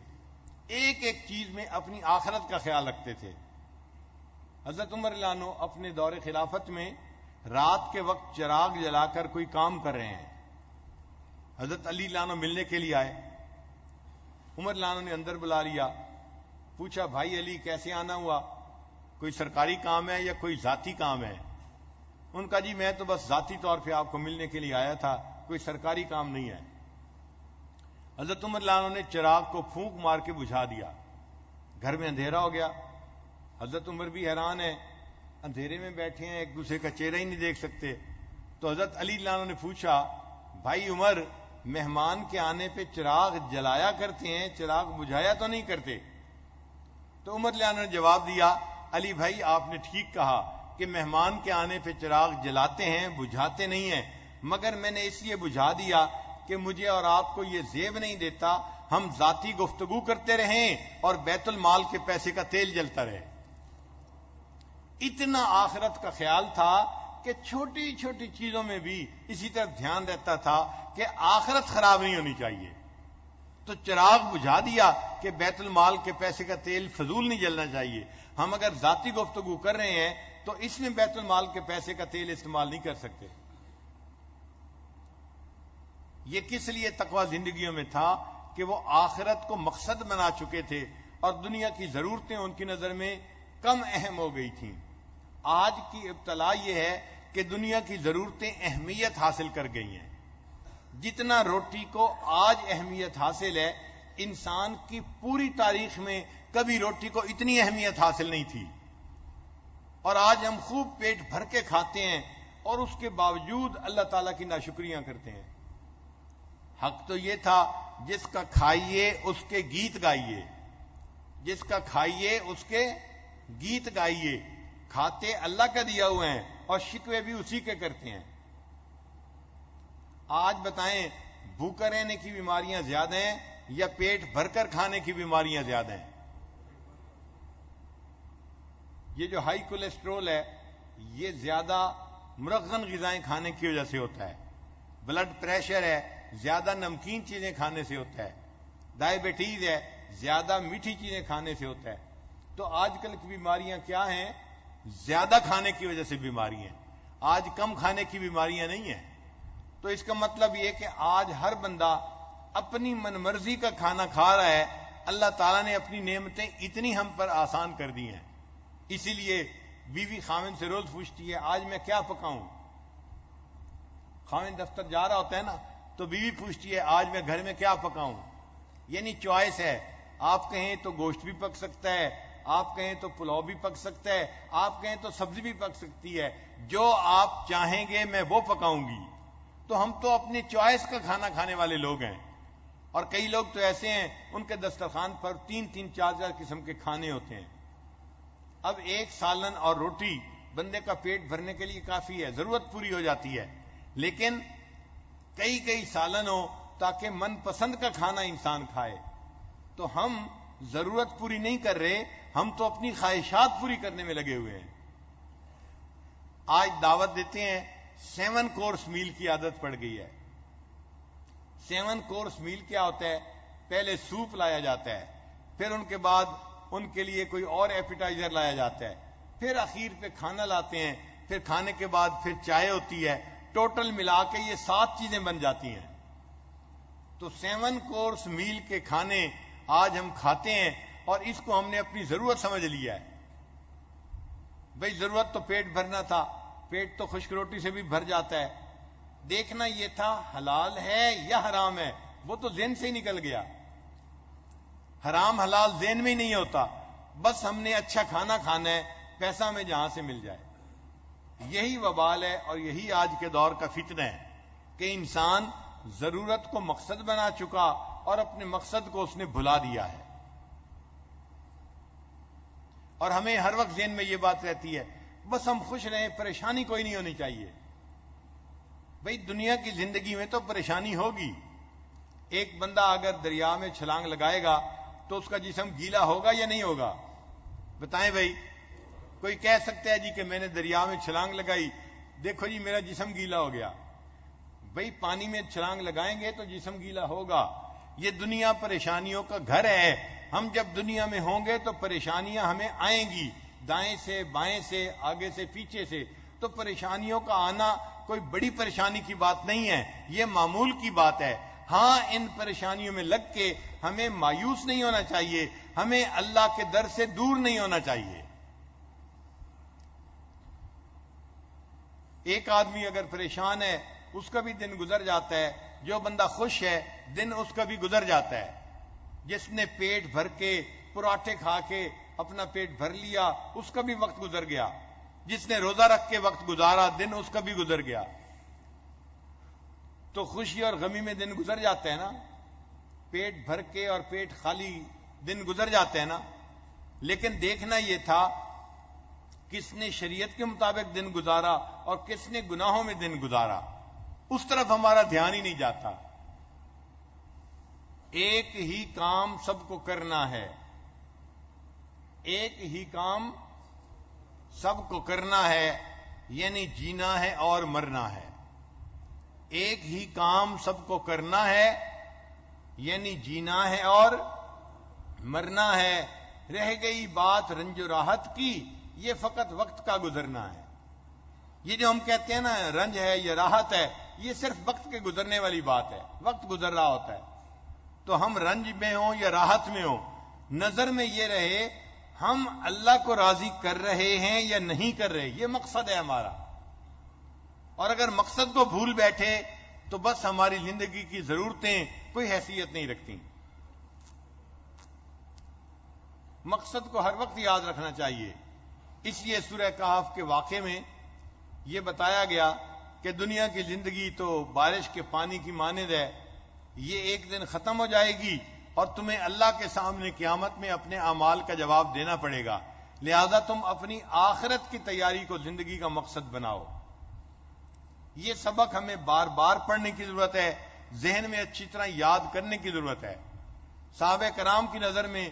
ایک ایک چیز میں اپنی آخرت کا خیال رکھتے تھے. حضرت عمر رضی اللہ عنہ اپنے دور خلافت میں رات کے وقت چراغ جلا کر کوئی کام کر رہے ہیں. حضرت علی رضی اللہ عنہ ملنے کے لیے آئے. عمر رضی اللہ عنہ نے اندر بلا لیا، پوچھا بھائی علی کیسے آنا ہوا، کوئی سرکاری کام ہے یا کوئی ذاتی کام ہے؟ ان کا جی میں تو بس ذاتی طور پہ آپ کو ملنے کے لیے آیا تھا، کوئی سرکاری کام نہیں ہے. حضرت عمر رضی اللہ عنہ نے چراغ کو پھونک مار کے بجھا دیا. گھر میں اندھیرا ہو گیا. حضرت عمر بھی حیران ہے، اندھیرے میں بیٹھے ہیں، ایک دوسرے کا چہرہ ہی نہیں دیکھ سکتے. تو حضرت علی رضی اللہ عنہ نے پوچھا بھائی عمر، مہمان کے آنے پہ چراغ جلایا کرتے ہیں، چراغ بجھایا تو نہیں کرتے؟ تو عمر رضی اللہ عنہ نے جواب دیا علی بھائی آپ نے ٹھیک کہا کہ مہمان کے آنے پہ چراغ جلاتے ہیں، بجھاتے نہیں ہیں، مگر میں نے اس لیے بجھا دیا کہ مجھے اور آپ کو یہ زیب نہیں دیتا ہم ذاتی گفتگو کرتے رہیں اور بیت المال کے پیسے کا تیل جلتا رہے. اتنا آخرت کا خیال تھا کہ چھوٹی چھوٹی چیزوں میں بھی اسی طرح دھیان رہتا تھا کہ آخرت خراب نہیں ہونی چاہیے. تو چراغ بجھا دیا کہ بیت المال کے پیسے کا تیل فضول نہیں جلنا چاہیے. ہم اگر ذاتی گفتگو کر رہے ہیں تو اس میں بیت المال کے پیسے کا تیل استعمال نہیں کر سکتے. یہ کس لیے تقوی زندگیوں میں تھا کہ وہ آخرت کو مقصد بنا چکے تھے اور دنیا کی ضرورتیں ان کی نظر میں کم اہم ہو گئی تھیں. آج کی ابتلا یہ ہے کہ دنیا کی ضرورتیں اہمیت حاصل کر گئی ہیں. جتنا روٹی کو آج اہمیت حاصل ہے، انسان کی پوری تاریخ میں کبھی روٹی کو اتنی اہمیت حاصل نہیں تھی. اور آج ہم خوب پیٹ بھر کے کھاتے ہیں اور اس کے باوجود اللہ تعالیٰ کی ناشکریاں کرتے ہیں. حق تو یہ تھا جس کا کھائیے اس کے گیت گائیے، جس کا کھائیے اس کے گیت گائیے. کھاتے اللہ کا دیا ہوئے ہیں اور شکوے بھی اسی کے کرتے ہیں. آج بتائیں بھوکا رہنے کی بیماریاں زیادہ ہیں یا پیٹ بھر کر کھانے کی بیماریاں زیادہ ہیں؟ یہ جو ہائی کولیسٹرول ہے یہ زیادہ مرغن غذائیں کھانے کی وجہ سے ہوتا ہے. بلڈ پریشر ہے زیادہ نمکین چیزیں کھانے سے ہوتا ہے. ڈائبٹیز ہے زیادہ میٹھی چیزیں کھانے سے ہوتا ہے. تو آج کل کی بیماریاں کیا ہیں؟ زیادہ کھانے کی وجہ سے بیماریاں ہیں. آج کم کھانے کی بیماریاں نہیں ہیں. تو اس کا مطلب یہ کہ آج ہر بندہ اپنی من مرضی کا کھانا کھا رہا ہے. اللہ تعالیٰ نے اپنی نعمتیں اتنی ہم پر آسان کر دی ہیں. اسی لیے بیوی خاوند سے روز پوچھتی ہے آج میں کیا پکاؤں. خاوند دفتر جا رہا ہوتا ہے نا تو بیوی پوچھتی ہے آج میں گھر میں کیا پکاؤں. یعنی چوائس ہے. آپ کہیں تو گوشت بھی پک سکتا ہے، آپ کہیں تو پلاؤ بھی پک سکتا ہے، آپ کہیں تو سبزی بھی پک سکتی ہے. جو آپ چاہیں گے میں وہ پکاؤں گی. تو ہم تو اپنی چوائس کا کھانا کھانے والے لوگ ہیں. اور کئی لوگ تو ایسے ہیں ان کے دسترخوان پر 3-3 4-4 قسم کے کھانے ہوتے ہیں. اب ایک سالن اور روٹی بندے کا پیٹ بھرنے کے لیے کافی ہے، ضرورت پوری ہو جاتی ہے. لیکن کئی سالن ہو تاکہ من پسند کا کھانا انسان کھائے. تو ہم ضرورت پوری نہیں کر رہے، ہم تو اپنی خواہشات پوری کرنے میں لگے ہوئے ہیں. آج دعوت دیتے ہیں 7 کورس میل کی عادت پڑ گئی ہے. 7 کورس میل کیا ہوتا ہے؟ پہلے سوپ لایا جاتا ہے، پھر ان کے بعد ان کے لیے کوئی اور ایپیٹائزر لایا جاتا ہے، پھر اخیر پہ کھانا لاتے ہیں، پھر کھانے کے بعد پھر چائے ہوتی ہے. ٹوٹل ملا کے یہ 7 چیزیں بن جاتی ہیں. تو 7 کورس میل کے کھانے آج ہم کھاتے ہیں اور اس کو ہم نے اپنی ضرورت سمجھ لیا ہے. بھئی ضرورت تو پیٹ بھرنا تھا، پیٹ تو خشک روٹی سے بھی بھر جاتا ہے، دیکھنا یہ تھا حلال ہے یا حرام ہے، وہ تو ذہن سے ہی نکل گیا. حرام حلال ذہن میں ہی نہیں ہوتا، بس ہم نے اچھا کھانا کھانا ہے، پیسہ ہمیں جہاں سے مل جائے. یہی وبال ہے اور یہی آج کے دور کا فتنہ ہے کہ انسان ضرورت کو مقصد بنا چکا اور اپنے مقصد کو اس نے بھلا دیا ہے. اور ہمیں ہر وقت ذہن میں یہ بات رہتی ہے بس ہم خوش رہیں، پریشانی کوئی نہیں ہونی چاہیے. بھئی دنیا کی زندگی میں تو پریشانی ہوگی. ایک بندہ اگر دریا میں چھلانگ لگائے گا تو اس کا جسم گیلا ہوگا یا نہیں ہوگا؟ بتائیں بھائی. کوئی کہہ سکتا ہے جی کہ میں نے دریا میں چھلانگ لگائی، دیکھو جی میرا جسم گیلا ہو گیا. بھئی پانی میں چھلانگ لگائیں گے تو جسم گیلا ہوگا. یہ دنیا پریشانیوں کا گھر ہے. ہم جب دنیا میں ہوں گے تو پریشانیاں ہمیں آئیں گی، دائیں سے بائیں سے، آگے سے پیچھے سے. تو پریشانیوں کا آنا کوئی بڑی پریشانی کی بات نہیں ہے، یہ معمول کی بات ہے. ہاں ان پریشانیوں میں لگ کے ہمیں مایوس نہیں ہونا چاہیے، ہمیں اللہ کے در سے دور نہیں ہونا چاہیے. ایک آدمی اگر پریشان ہے اس کا بھی دن گزر جاتا ہے، جو بندہ خوش ہے دن اس کا بھی گزر جاتا ہے. جس نے پیٹ بھر کے پراٹھے کھا کے اپنا پیٹ بھر لیا اس کا بھی وقت گزر گیا. جس نے روزہ رکھ کے وقت گزارا دن اس کا بھی گزر گیا. تو خوشی اور غمی میں دن گزر جاتے ہیں نا، پیٹ بھر کے اور پیٹ خالی دن گزر جاتے ہیں نا. لیکن دیکھنا یہ تھا کس نے شریعت کے مطابق دن گزارا اور کس نے گناہوں میں دن گزارا، اس طرف ہمارا دھیان ہی نہیں جاتا. ایک ہی کام سب کو کرنا ہے، ایک ہی کام سب کو کرنا ہے، یعنی جینا ہے اور مرنا ہے. ایک ہی کام سب کو کرنا ہے یعنی جینا ہے اور مرنا ہے. رہ گئی بات رنج و راحت کی، یہ فقط وقت کا گزرنا ہے. یہ جو ہم کہتے ہیں نا رنج ہے یا راحت ہے، یہ صرف وقت کے گزرنے والی بات ہے. وقت گزر رہا ہوتا ہے تو ہم رنج میں ہوں یا راحت میں ہوں، نظر میں یہ رہے ہم اللہ کو راضی کر رہے ہیں یا نہیں کر رہے، یہ مقصد ہے ہمارا. اور اگر مقصد کو بھول بیٹھے تو بس ہماری زندگی کی ضرورتیں کوئی حیثیت نہیں رکھتی. مقصد کو ہر وقت یاد رکھنا چاہیے. اس لیے سورہ کہف کے واقعے میں یہ بتایا گیا کہ دنیا کی زندگی تو بارش کے پانی کی مانند ہے، یہ ایک دن ختم ہو جائے گی اور تمہیں اللہ کے سامنے قیامت میں اپنے اعمال کا جواب دینا پڑے گا. لہذا تم اپنی آخرت کی تیاری کو زندگی کا مقصد بناؤ. یہ سبق ہمیں بار بار پڑھنے کی ضرورت ہے، ذہن میں اچھی طرح یاد کرنے کی ضرورت ہے. صحابہ کرام کی نظر میں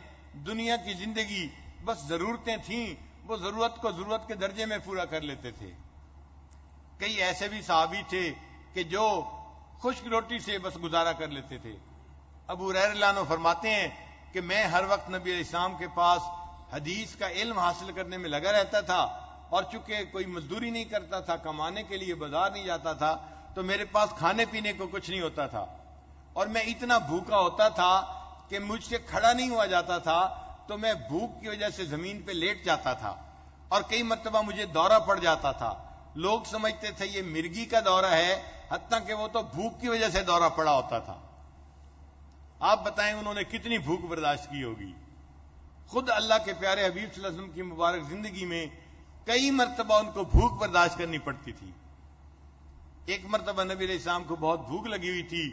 دنیا کی زندگی بس ضرورتیں تھیں، وہ ضرورت کو ضرورت کے درجے میں پورا کر لیتے تھے. کئی ایسے بھی صحابی تھے کہ جو خشک روٹی سے بس گزارا کر لیتے تھے. ابو ہریرہ رضی اللہ عنہ فرماتے ہیں کہ میں ہر وقت نبی علیہ السلام کے پاس حدیث کا علم حاصل کرنے میں لگا رہتا تھا، اور چونکہ کوئی مزدوری نہیں کرتا تھا، کمانے کے لیے بازار نہیں جاتا تھا، تو میرے پاس کھانے پینے کو کچھ نہیں ہوتا تھا، اور میں اتنا بھوکا ہوتا تھا کہ مجھ سے کھڑا نہیں ہوا جاتا تھا، تو میں بھوک کی وجہ سے زمین پہ لیٹ جاتا تھا، اور کئی مرتبہ مجھے دورہ پڑ جاتا تھا. لوگ سمجھتے تھے یہ مرگی کا دورہ ہے، حتیٰ کہ وہ تو بھوک کی وجہ سے دورہ پڑا ہوتا تھا. آپ بتائیں انہوں نے کتنی بھوک برداشت کی ہوگی. خود اللہ کے پیارے حبیب صلی اللہ علیہ وسلم کی مبارک زندگی میں کئی مرتبہ ان کو بھوک برداشت کرنی پڑتی تھی. ایک مرتبہ نبی علیہ السلام کو بہت بھوک لگی ہوئی تھی،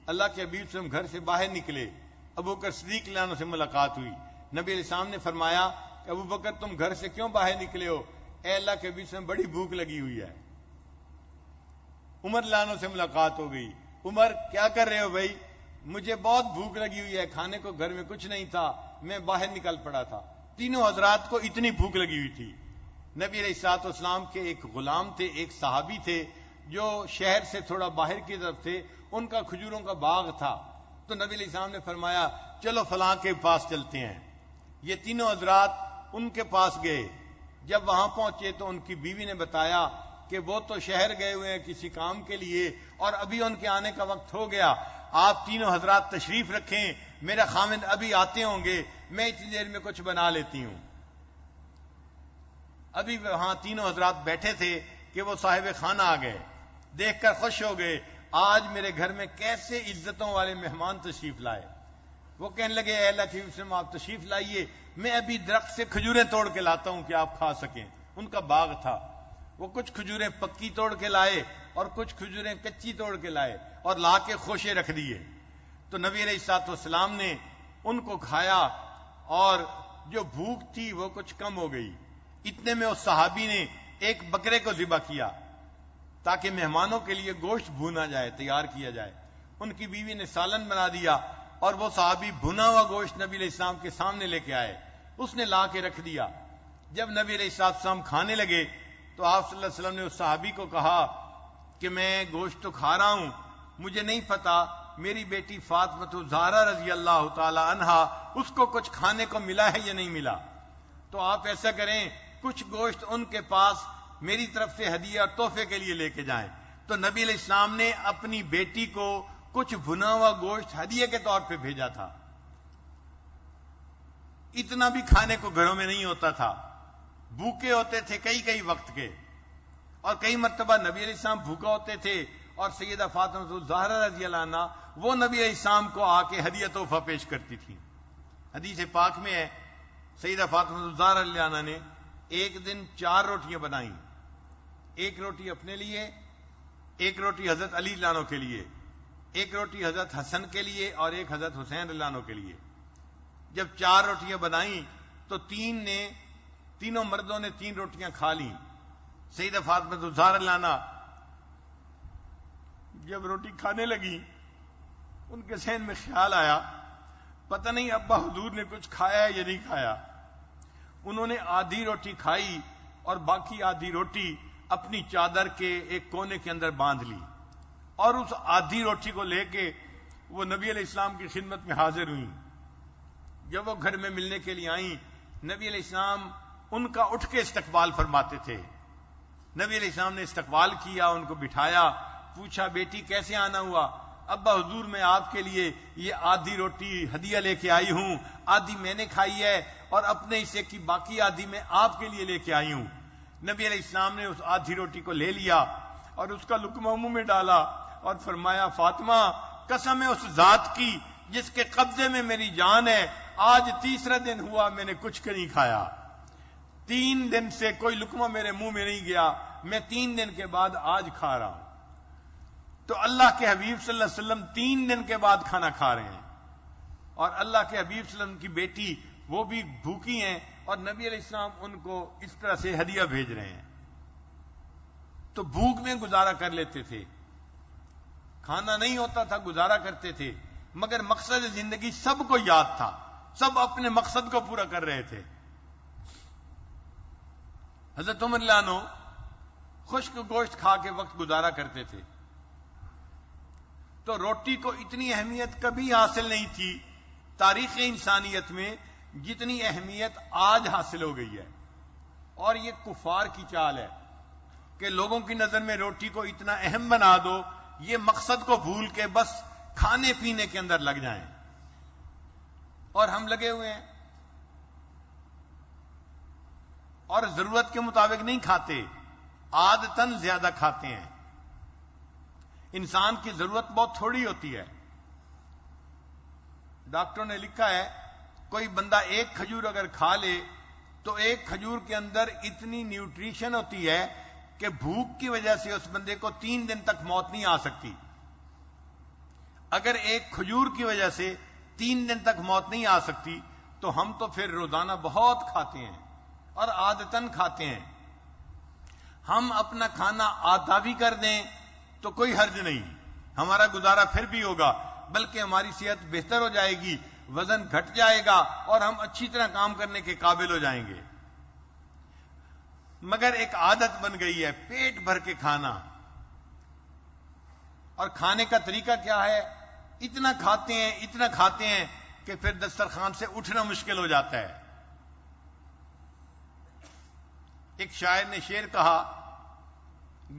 اللہ کے حبیب صلی اللہ علیہ وسلم گھر سے باہر نکلے، ابو بکر صدیق رضی اللہ عنہ سے ملاقات ہوئی. نبی علیہ السلام نے فرمایا کہ ابو بکر تم گھر سے کیوں باہر نکلے ہو؟ اے اللہ کے حبیب صلی اللہ علیہ وسلم بڑی بھوک لگی ہوئی ہے. عمر رضی اللہ عنہ سے ملاقات ہو گئی. عمر کیا کر رہے ہو بھائی؟ مجھے بہت بھوک لگی ہوئی ہے، کھانے کو گھر میں کچھ نہیں تھا، میں باہر نکل پڑا تھا. تینوں حضرات کو اتنی بھوک لگی ہوئی تھی. نبی علیہ الصلوۃ والسلام کے ایک غلام تھے، ایک صحابی تھے جو شہر سے تھوڑا باہر کی طرف تھے، ان کا کھجوروں کا باغ تھا. تو نبی علیہ السلام نے فرمایا چلو فلاں کے پاس چلتے ہیں. یہ تینوں حضرات ان کے پاس گئے. جب وہاں پہنچے تو ان کی بیوی نے بتایا کہ وہ تو شہر گئے ہوئے ہیں کسی کام کے لیے اور ابھی ان کے آنے کا وقت ہو گیا، آپ تینوں حضرات تشریف رکھیں، میرا خاوند ابھی آتے ہوں گے، میں اتنی دیر میں کچھ بنا لیتی ہوں. ابھی وہاں تینوں حضرات بیٹھے تھے کہ وہ صاحب خانہ آ گئے، دیکھ کر خوش ہو گئے، آج میرے گھر میں کیسے عزتوں والے مہمان تشریف لائے۔ وہ کہنے لگے اے اللہ کے رسول آپ تشریف لائیے، میں ابھی درخت سے کھجوریں توڑ کے لاتا ہوں کہ آپ کھا سکیں۔ ان کا باغ تھا، وہ کچھ کھجوریں پکی توڑ کے لائے اور کچھ کھجوریں کچی توڑ کے لائے اور لا کے خوشے رکھ دیے۔ تو نبی علیہ الصلوۃ والسلام نے ان کو کھایا اور جو بھوک تھی وہ کچھ کم ہو گئی۔ اتنے میں اس صحابی نے ایک بکرے کو ذبح کیا تاکہ مہمانوں کے لیے گوشت بھونا جائے، تیار کیا جائے۔ ان کی بیوی نے سالن بنا دیا اور وہ صحابی بھنا ہوا گوشت نبی علیہ السلام کے سامنے لے کے آئے، اس نے لا کے رکھ دیا۔ جب نبی علیہ السلام کھانے لگے تو آپ صلی اللہ علیہ وسلم نے اس صحابی کو کہا کہ میں گوشت تو کھا رہا ہوں، مجھے نہیں پتا میری بیٹی فاطمہ الزہرا رضی اللہ تعالی عنہا اس کو کچھ کھانے کو ملا ہے یا نہیں ملا، تو آپ ایسا کریں کچھ گوشت ان کے پاس میری طرف سے ہدیہ اور تحفے کے لیے لے کے جائیں۔ تو نبی علیہ السلام نے اپنی بیٹی کو کچھ بھنا ہوا گوشت ہدیے کے طور پہ بھیجا تھا۔ اتنا بھی کھانے کو گھروں میں نہیں ہوتا تھا، بھوکے ہوتے تھے کئی وقت کے، اور کئی مرتبہ نبی علیہ السلام بھوکا ہوتے تھے اور سیدہ فاطمہ الزہرا رضی اللہ عنہا وہ نبی علیہ السلام کو آ کے ہدیہ تحفہ پیش کرتی تھی۔ حدیث پاک میں ہے سیدہ فاطمہ الزہرا رضی اللہ عنہا نے ایک دن 4 روٹیاں بنائیں، ایک روٹی اپنے لیے، ایک روٹی حضرت علی رضی اللہ عنہ کے لیے، ایک روٹی حضرت حسن کے لیے اور ایک حضرت حسین رضی اللہ عنہ کے لیے۔ جب 4 روٹیاں بنائیں تو تینوں مردوں نے 3 روٹیاں کھا لیں۔ سیدہ فاطمہ الزہرا رضی اللہ عنہا جب روٹی کھانے لگی ان کے ذہن میں خیال آیا پتہ نہیں ابا حضور نے کچھ کھایا ہے یا نہیں کھایا۔ انہوں نے آدھی روٹی کھائی اور باقی آدھی روٹی اپنی چادر کے ایک کونے کے اندر باندھ لی، اور اس آدھی روٹی کو لے کے وہ نبی علیہ السلام کی خدمت میں حاضر ہوئیں۔ جب وہ گھر میں ملنے کے لیے آئیں، نبی علیہ السلام ان کا اٹھ کے استقبال فرماتے تھے۔ نبی علیہ السلام نے استقبال کیا، ان کو بٹھایا، پوچھا بیٹی کیسے آنا ہوا؟ ابا حضور میں آپ کے لیے یہ آدھی روٹی ہدیہ لے کے آئی ہوں، آدھی میں نے کھائی ہے اور اپنے حصے کی باقی آدھی میں آپ کے لیے لے کے آئی ہوں۔ نبی علیہ السلام نے اس آدھی روٹی کو لے لیا اور اس کا لقمہ منہ میں ڈالا اور فرمایا فاطمہ قسم ہے اس ذات کی جس کے قبضے میں میری جان ہے، آج 3را دن ہوا میں نے کچھ نہیں کھایا، 3 دن سے کوئی لقمہ میرے منہ میں نہیں گیا، میں 3 دن کے بعد آج کھا رہا ہوں۔ تو اللہ کے حبیب صلی اللہ علیہ وسلم 3 دن کے بعد کھانا کھا رہے ہیں، اور اللہ کے حبیب صلی اللہ علیہ وسلم کی بیٹی وہ بھی بھوکی ہیں اور نبی علیہ السلام ان کو اس طرح سے ہدیہ بھیج رہے ہیں۔ تو بھوک میں گزارا کر لیتے تھے، کھانا نہیں ہوتا تھا گزارا کرتے تھے، مگر مقصد زندگی سب کو یاد تھا، سب اپنے مقصد کو پورا کر رہے تھے۔ حضرت عمر رضی اللہ عنہ خشک گوشت کھا کے وقت گزارا کرتے تھے، تو روٹی کو اتنی اہمیت کبھی حاصل نہیں تھی تاریخ انسانیت میں جتنی اہمیت آج حاصل ہو گئی ہے۔ اور یہ کفار کی چال ہے کہ لوگوں کی نظر میں روٹی کو اتنا اہم بنا دو، یہ مقصد کو بھول کے بس کھانے پینے کے اندر لگ جائیں، اور ہم لگے ہوئے ہیں اور ضرورت کے مطابق نہیں کھاتے، عادتاً زیادہ کھاتے ہیں۔ انسان کی ضرورت بہت تھوڑی ہوتی ہے۔ ڈاکٹروں نے لکھا ہے کوئی بندہ 1 کھجور اگر کھا لے تو 1 کھجور کے اندر اتنی نیوٹریشن ہوتی ہے کہ بھوک کی وجہ سے اس بندے کو 3 دن تک موت نہیں آ سکتی۔ اگر 1 کھجور کی وجہ سے 3 دن تک موت نہیں آ سکتی تو ہم تو پھر روزانہ بہت کھاتے ہیں اور عادتاً کھاتے ہیں۔ ہم اپنا کھانا آدھا بھی کر دیں تو کوئی حرج نہیں، ہمارا گزارا پھر بھی ہوگا، بلکہ ہماری صحت بہتر ہو جائے گی، وزن گھٹ جائے گا اور ہم اچھی طرح کام کرنے کے قابل ہو جائیں گے۔ مگر ایک عادت بن گئی ہے پیٹ بھر کے کھانا، اور کھانے کا طریقہ کیا ہے؟ اتنا کھاتے ہیں کہ پھر دسترخوان سے اٹھنا مشکل ہو جاتا ہے۔ ایک شاعر نے شعر کہا،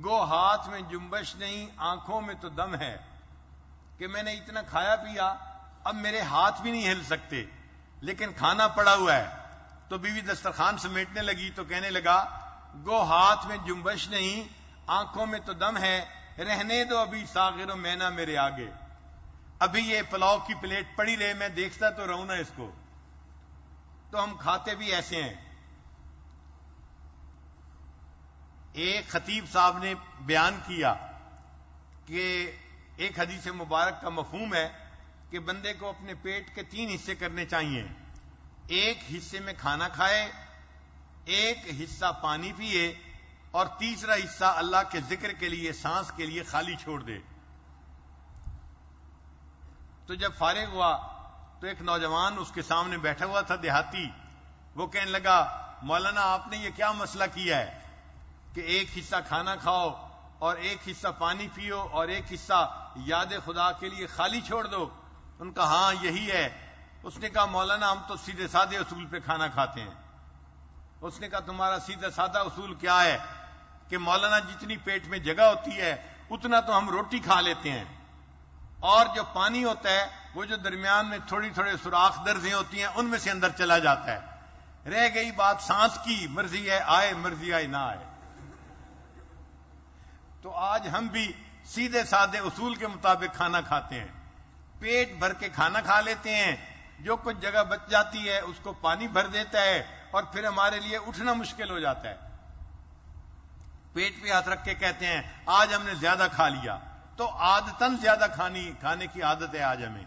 گو ہاتھ میں جنبش نہیں آنکھوں میں تو دم ہے، کہ میں نے اتنا کھایا پیا اب میرے ہاتھ بھی نہیں ہل سکتے، لیکن کھانا پڑا ہوا ہے۔ تو بیوی دسترخوان سمیٹنے لگی تو کہنے لگا گو ہاتھ میں جنبش نہیں، آنکھوں میں تو دم ہے، رہنے دو ابھی ساغر و مینا میرے آگے، ابھی یہ پلاؤ کی پلیٹ پڑی رہے، میں دیکھتا تو رہوں نا اس کو۔ تو ہم کھاتے بھی ایسے ہیں۔ ایک خطیب صاحب نے بیان کیا کہ ایک حدیث مبارک کا مفہوم ہے کہ بندے کو اپنے پیٹ کے 3 حصے کرنے چاہیے، ایک حصے میں کھانا کھائے، ایک حصہ پانی پیے، اور تیسرا حصہ اللہ کے ذکر کے لیے، سانس کے لیے خالی چھوڑ دے۔ تو جب فارغ ہوا تو ایک نوجوان اس کے سامنے بیٹھا ہوا تھا، دیہاتی، وہ کہنے لگا مولانا آپ نے یہ کیا مسئلہ کیا ہے کہ ایک حصہ کھانا کھاؤ اور ایک حصہ پانی پیو اور ایک حصہ یاد خدا کے لیے خالی چھوڑ دو؟ ان کا ہاں یہی ہے۔ اس نے کہا مولانا ہم تو سیدھے سادے اصول پہ کھانا کھاتے ہیں۔ اس نے کہا تمہارا سیدھا سادہ اصول کیا ہے کہ مولانا جتنی پیٹ میں جگہ ہوتی ہے اتنا تو ہم روٹی کھا لیتے ہیں، اور جو پانی ہوتا ہے وہ جو درمیان میں تھوڑی تھوڑے سوراخ درزیں ہوتی ہیں ان میں سے اندر چلا جاتا ہے، رہ گئی بات سانس کی، مرضی ہے آئے مرضی آئے نہ آئے۔ تو آج ہم بھی سیدھے سادے اصول کے مطابق کھانا کھاتے ہیں، پیٹ بھر کے کھانا کھا لیتے ہیں، جو کچھ جگہ بچ جاتی ہے اس کو پانی بھر دیتا ہے، اور پھر ہمارے لیے اٹھنا مشکل ہو جاتا ہے۔ پیٹ پہ ہاتھ رکھ کے کہتے ہیں آج ہم نے زیادہ کھا لیا، تو عادتاً زیادہ کھانے کی عادت ہے آج ہمیں۔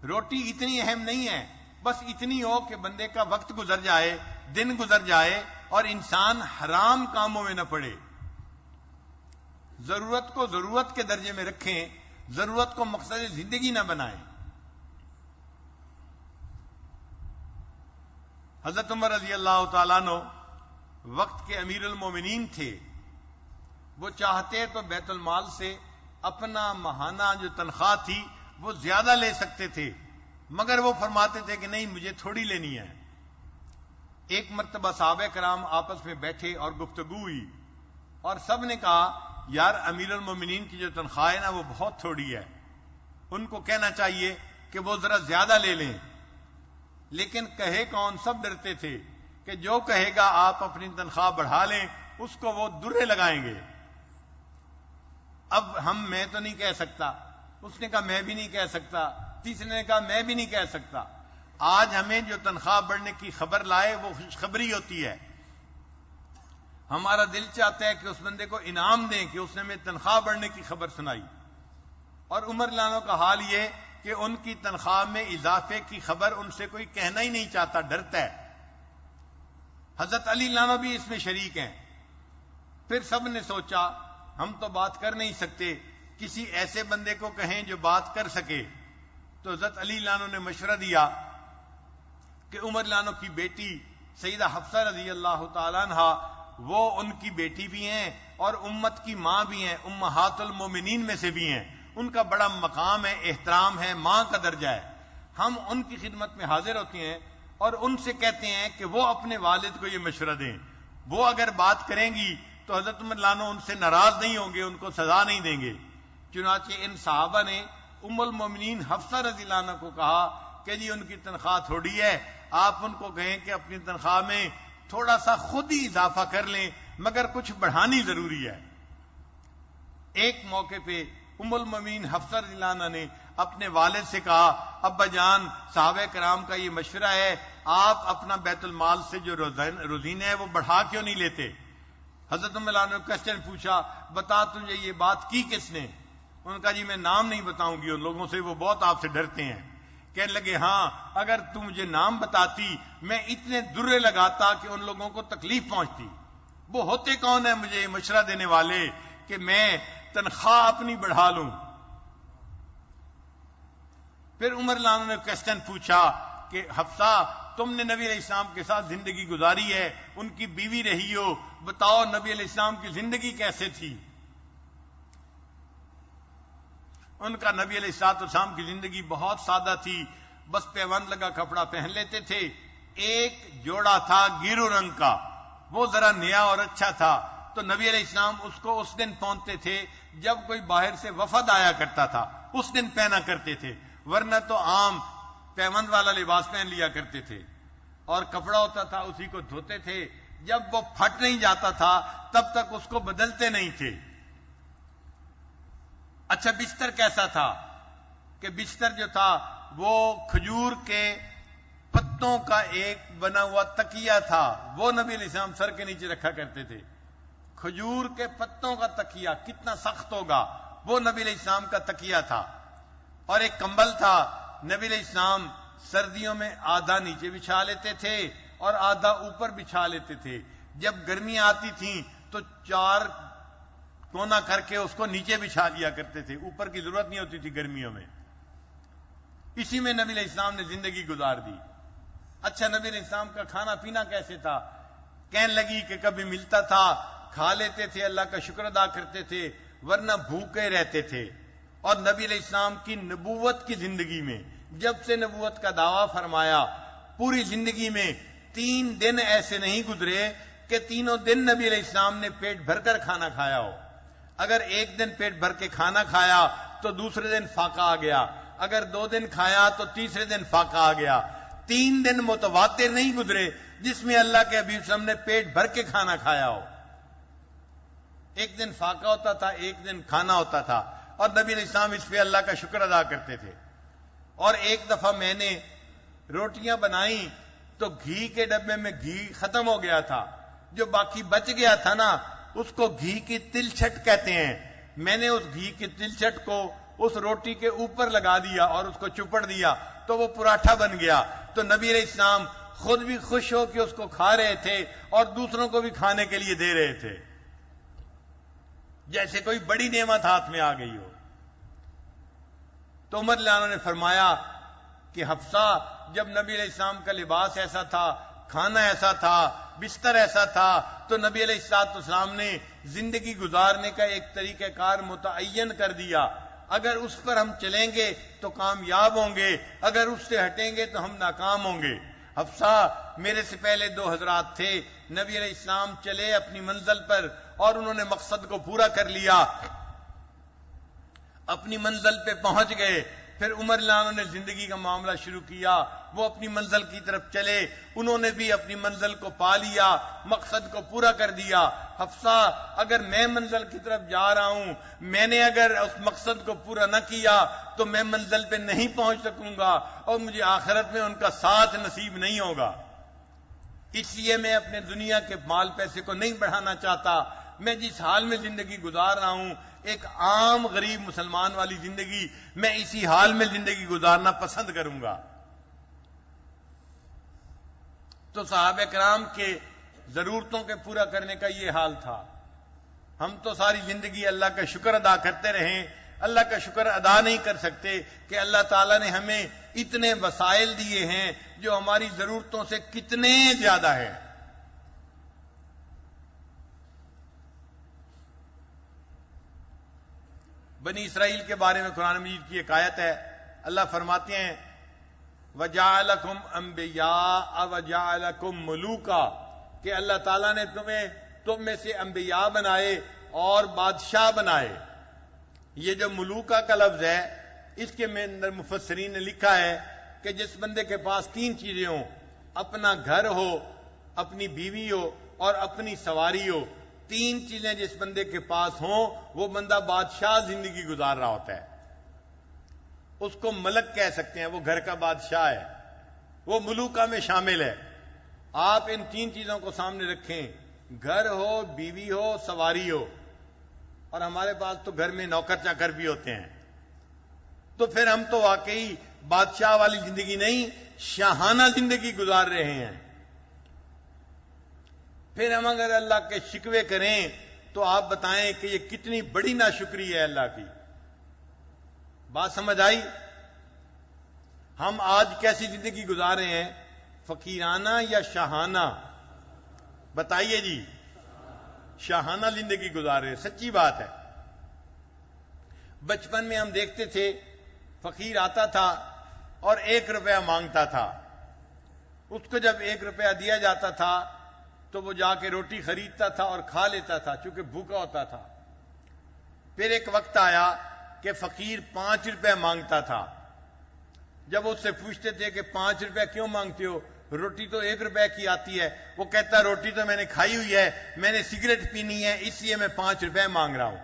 روٹی اتنی اہم نہیں ہے، بس اتنی ہو کہ بندے کا وقت گزر جائے، دن گزر جائے، اور انسان حرام کاموں میں نہ پڑے۔ ضرورت کو ضرورت کے درجے میں رکھیں، ضرورت کو مقصد زندگی نہ بنائیں۔ حضرت عمر رضی اللہ تعالیٰ عنہ وقت کے امیر المومنین تھے، وہ چاہتے تو بیت المال سے اپنا ماہانہ جو تنخواہ تھی وہ زیادہ لے سکتے تھے، مگر وہ فرماتے تھے کہ نہیں مجھے تھوڑی لینی ہے۔ ایک مرتبہ صحابہ کرام آپس میں بیٹھے اور گفتگو ہوئی، اور سب نے کہا یار امیر المومنین کی جو تنخواہ ہے نا وہ بہت تھوڑی ہے، ان کو کہنا چاہیے کہ وہ ذرا زیادہ لے لیں۔ لیکن کہے کون؟ سب ڈرتے تھے کہ جو کہے گا آپ اپنی تنخواہ بڑھا لیں اس کو وہ درے لگائیں گے۔ اب میں تو نہیں کہہ سکتا، اس نے کہا میں بھی نہیں کہہ سکتا، تیسرے نے کہا میں بھی نہیں کہہ سکتا۔ آج ہمیں جو تنخواہ بڑھنے کی خبر لائے وہ خوشخبری ہوتی ہے، ہمارا دل چاہتا ہے کہ اس بندے کو انعام دیں کہ اس نے ہمیں تنخواہ بڑھنے کی خبر سنائی۔ اور عمر لانو کا حال یہ کہ ان کی تنخواہ میں اضافے کی خبر ان سے کوئی کہنا ہی نہیں چاہتا، ڈرتا ہے۔ حضرت علی لانو بھی اس میں شریک ہیں۔ پھر سب نے سوچا ہم تو بات کر نہیں سکتے، کسی ایسے بندے کو کہیں جو بات کر سکے۔ تو حضرت علی لانو نے مشورہ دیا کہ عمر لانو کی بیٹی سیدہ حفصہ رضی اللہ تعالیٰ عنہ، وہ ان کی بیٹی بھی ہیں اور امت کی ماں بھی ہیں، امہات المومنین میں سے بھی ہیں، ان کا بڑا مقام ہے، احترام ہے، ماں کا درجہ ہے۔ ہم ان کی خدمت میں حاضر ہوتے ہیں اور ان سے کہتے ہیں کہ وہ اپنے والد کو یہ مشورہ دیں، وہ اگر بات کریں گی تو حضرت عمر لانو ان سے ناراض نہیں ہوں گے، ان کو سزا نہیں دیں گے۔ چنانچہ ان صحابہ نے ام المومنین حفصہ رضی اللہ عنہ کو کہا کہ جی ان کی تنخواہ تھوڑی ہے، آپ ان کو کہیں کہ اپنی تنخواہ میں تھوڑا سا خود ہی اضافہ کر لیں، مگر کچھ بڑھانی ضروری ہے۔ ایک موقع پہ ام المومنین حفصہ رضی اللہ عنہ نے اپنے والد سے کہا ابا جان صحابہ کرام کا یہ مشورہ ہے، آپ اپنا بیت المال سے جو روزینہ ہے وہ بڑھا کیوں نہیں لیتے؟ حضرت عمر نے کوشچن پوچھا بتا تجھے یہ بات کی کس نے؟ انہوں نے کہا جی میں نام نہیں بتاؤں گی ان لوگوں سے، وہ بہت آپ سے ڈرتے ہیں۔ کہنے لگے ہاں اگر تم مجھے نام بتاتی میں اتنے درے لگاتا کہ ان لوگوں کو تکلیف پہنچتی۔ وہ ہوتے کون ہیں مجھے مشورہ دینے والے کہ میں تنخواہ اپنی بڑھا لوں؟ پھر عمر لانو نے کوشچن پوچھا کہ حفصہ تم نے نبی علیہ السلام کے ساتھ زندگی گزاری ہے، ان کی بیوی رہی ہو، بتاؤ نبی علیہ السلام کی زندگی کیسے تھی؟ ان کا نبی علیہ السلام کی زندگی بہت سادہ تھی، بس پیوند لگا کپڑا پہن لیتے تھے، ایک جوڑا تھا گیرو رنگ کا، وہ ذرا نیا اور اچھا تھا، تو نبی علیہ السلام اس کو اس دن پہنتے تھے جب کوئی باہر سے وفد آیا کرتا تھا، اس دن پہنا کرتے تھے، ورنہ تو عام پیوند والا لباس پہن لیا کرتے تھے، اور کپڑا ہوتا تھا اسی کو دھوتے تھے، جب وہ پھٹ نہیں جاتا تھا تب تک اس کو بدلتے نہیں تھے۔ اچھا بستر کیسا تھا کہ بستر جو تھا وہ کھجور کے پتوں کا ایک بنا ہوا تکیہ تھا، وہ نبی علیہ السلام سر کے نیچے رکھا کرتے تھے۔ کھجور کے پتوں کا تکیہ کتنا سخت ہوگا، وہ نبی علیہ السلام کا تکیہ تھا۔ اور ایک کمبل تھا، نبی علیہ السلام سردیوں میں آدھا نیچے بچھا لیتے تھے اور آدھا اوپر بچھا لیتے تھے۔ جب گرمیاں آتی تھیں تو 4 کونا کر کے اس کو نیچے بچھا لیا کرتے تھے، اوپر کی ضرورت نہیں ہوتی تھی گرمیوں میں۔ اسی میں نبی علیہ السلام نے زندگی گزار دی۔ اچھا نبی علیہ السلام کا کھانا پینا کیسے تھا؟ کہنے لگی کہ کبھی ملتا تھا کھا لیتے تھے، اللہ کا شکر ادا کرتے تھے، ورنہ بھوکے رہتے تھے۔ اور نبی علیہ السلام کی نبوت کی زندگی میں جب سے نبوت کا دعویٰ فرمایا، پوری زندگی میں 3 دن ایسے نہیں گزرے کہ تینوں دن نبی علیہ السلام نے پیٹ بھر کر کھانا کھایا ہو۔ اگر ایک دن پیٹ بھر کے کھانا کھایا تو دوسرے دن فاقہ آ گیا، اگر 2 دن کھایا تو تیسرے دن فاقہ آ گیا۔ 3 دن متواتر نہیں گزرے جس میں اللہ کے حبیب صلی اللہ علیہ وسلم نے پیٹ بھر کے کھانا کھایا ہو۔ ایک دن فاقہ ہوتا تھا، ایک دن کھانا ہوتا تھا، اور نبی علیہ السلام اس پہ اللہ کا شکر ادا کرتے تھے۔ اور ایک دفعہ میں نے روٹیاں بنائیں تو گھی کے ڈبے میں گھی ختم ہو گیا تھا، جو باقی بچ گیا تھا نا اس کو گھی کی تلچھٹ کہتے ہیں۔ میں نے اس گھی کی تلچھٹ کو اس روٹی کے اوپر لگا دیا اور اس کو چپڑ دیا تو وہ پراٹھا بن گیا۔ تو نبی علیہ السلام خود بھی خوش ہو کہ اس کو کھا رہے تھے اور دوسروں کو بھی کھانے کے لیے دے رہے تھے، جیسے کوئی بڑی نعمت ہاتھ میں آ گئی ہو۔ تو عمر رضی اللہ عنہ نے فرمایا کہ حفصہ، جب نبی علیہ السلام کا لباس ایسا تھا، کھانا ایسا تھا، بستر ایسا تھا، تو نبی علیہ السلام نے زندگی گزارنے کا ایک طریقہ کار متعین کر دیا۔ اگر اس پر ہم چلیں گے تو کامیاب ہوں گے، اگر اس سے ہٹیں گے تو ہم ناکام ہوں گے۔ حفصہ، میرے سے پہلے 2 حضرات تھے، نبی علیہ السلام چلے اپنی منزل پر اور انہوں نے مقصد کو پورا کر لیا، اپنی منزل پہ پہنچ گئے۔ پھر عمر رضی اللہ عنہ نے زندگی کا معاملہ شروع کیا، وہ اپنی منزل کی طرف چلے، انہوں نے بھی اپنی منزل کو پا لیا، مقصد کو پورا کر دیا۔ حفصہ، اگر میں منزل کی طرف جا رہا ہوں، میں نے اگر اس مقصد کو پورا نہ کیا تو میں منزل پہ نہیں پہنچ سکوں گا اور مجھے آخرت میں ان کا ساتھ نصیب نہیں ہوگا۔ اس لیے میں اپنے دنیا کے مال پیسے کو نہیں بڑھانا چاہتا۔ میں جس حال میں زندگی گزار رہا ہوں، ایک عام غریب مسلمان والی زندگی، میں اسی حال میں زندگی گزارنا پسند کروں گا۔ تو صحابہ کرام کے ضرورتوں کے پورا کرنے کا یہ حال تھا۔ ہم تو ساری زندگی اللہ کا شکر ادا کرتے رہیں، اللہ کا شکر ادا نہیں کر سکتے کہ اللہ تعالیٰ نے ہمیں اتنے وسائل دیے ہیں جو ہماری ضرورتوں سے کتنے زیادہ ہیں۔ بنی اسرائیل کے بارے میں قرآن مجید کی ایک آیت ہے، اللہ فرماتے ہیں وَجَعَلَكُمْ أَنْبِيَاءَ وَجَعَلَكُمْ مُلُوكًا، کہ اللہ تعالیٰ نے تم میں سے انبیاء بنائے اور بادشاہ بنائے۔ یہ جو ملوکہ کا لفظ ہے، اس کے میں اندر مفسرین نے لکھا ہے کہ جس بندے کے پاس 3 چیزیں ہوں، اپنا گھر ہو، اپنی بیوی ہو اور اپنی سواری ہو، 3 چیزیں جس بندے کے پاس ہوں وہ بندہ بادشاہ زندگی گزار رہا ہوتا ہے۔ اس کو ملک کہہ سکتے ہیں، وہ گھر کا بادشاہ ہے، وہ ملوکہ میں شامل ہے۔ آپ ان 3 چیزوں کو سامنے رکھیں، گھر ہو، بیوی ہو، سواری ہو، اور ہمارے پاس تو گھر میں نوکر چاکر بھی ہوتے ہیں، تو پھر ہم تو واقعی بادشاہ والی زندگی نہیں، شاہانہ زندگی گزار رہے ہیں۔ پھر ہم اگر اللہ کے شکوے کریں تو آپ بتائیں کہ یہ کتنی بڑی ناشکری ہے اللہ کی۔ بات سمجھ آئی؟ ہم آج کیسی زندگی گزار رہے ہیں، فقیرانہ یا شاہانہ؟ بتائیے جی، شاہانہ زندگی گزار رہے ہیں، سچی بات ہے۔ بچپن میں ہم دیکھتے تھے فقیر آتا تھا اور 1 روپیہ مانگتا تھا، اس کو جب 1 روپیہ دیا جاتا تھا تو وہ جا کے روٹی خریدتا تھا اور کھا لیتا تھا چونکہ بھوکا ہوتا تھا۔ پھر ایک وقت آیا کہ فقیر 5 روپے مانگتا تھا۔ جب اس سے پوچھتے تھے کہ 5 روپے کیوں مانگتے ہو، روٹی تو 1 روپے کی آتی ہے، وہ کہتا ہے روٹی تو میں نے کھائی ہوئی ہے، میں نے سگریٹ پینی ہے اس لیے میں 5 روپے مانگ رہا ہوں۔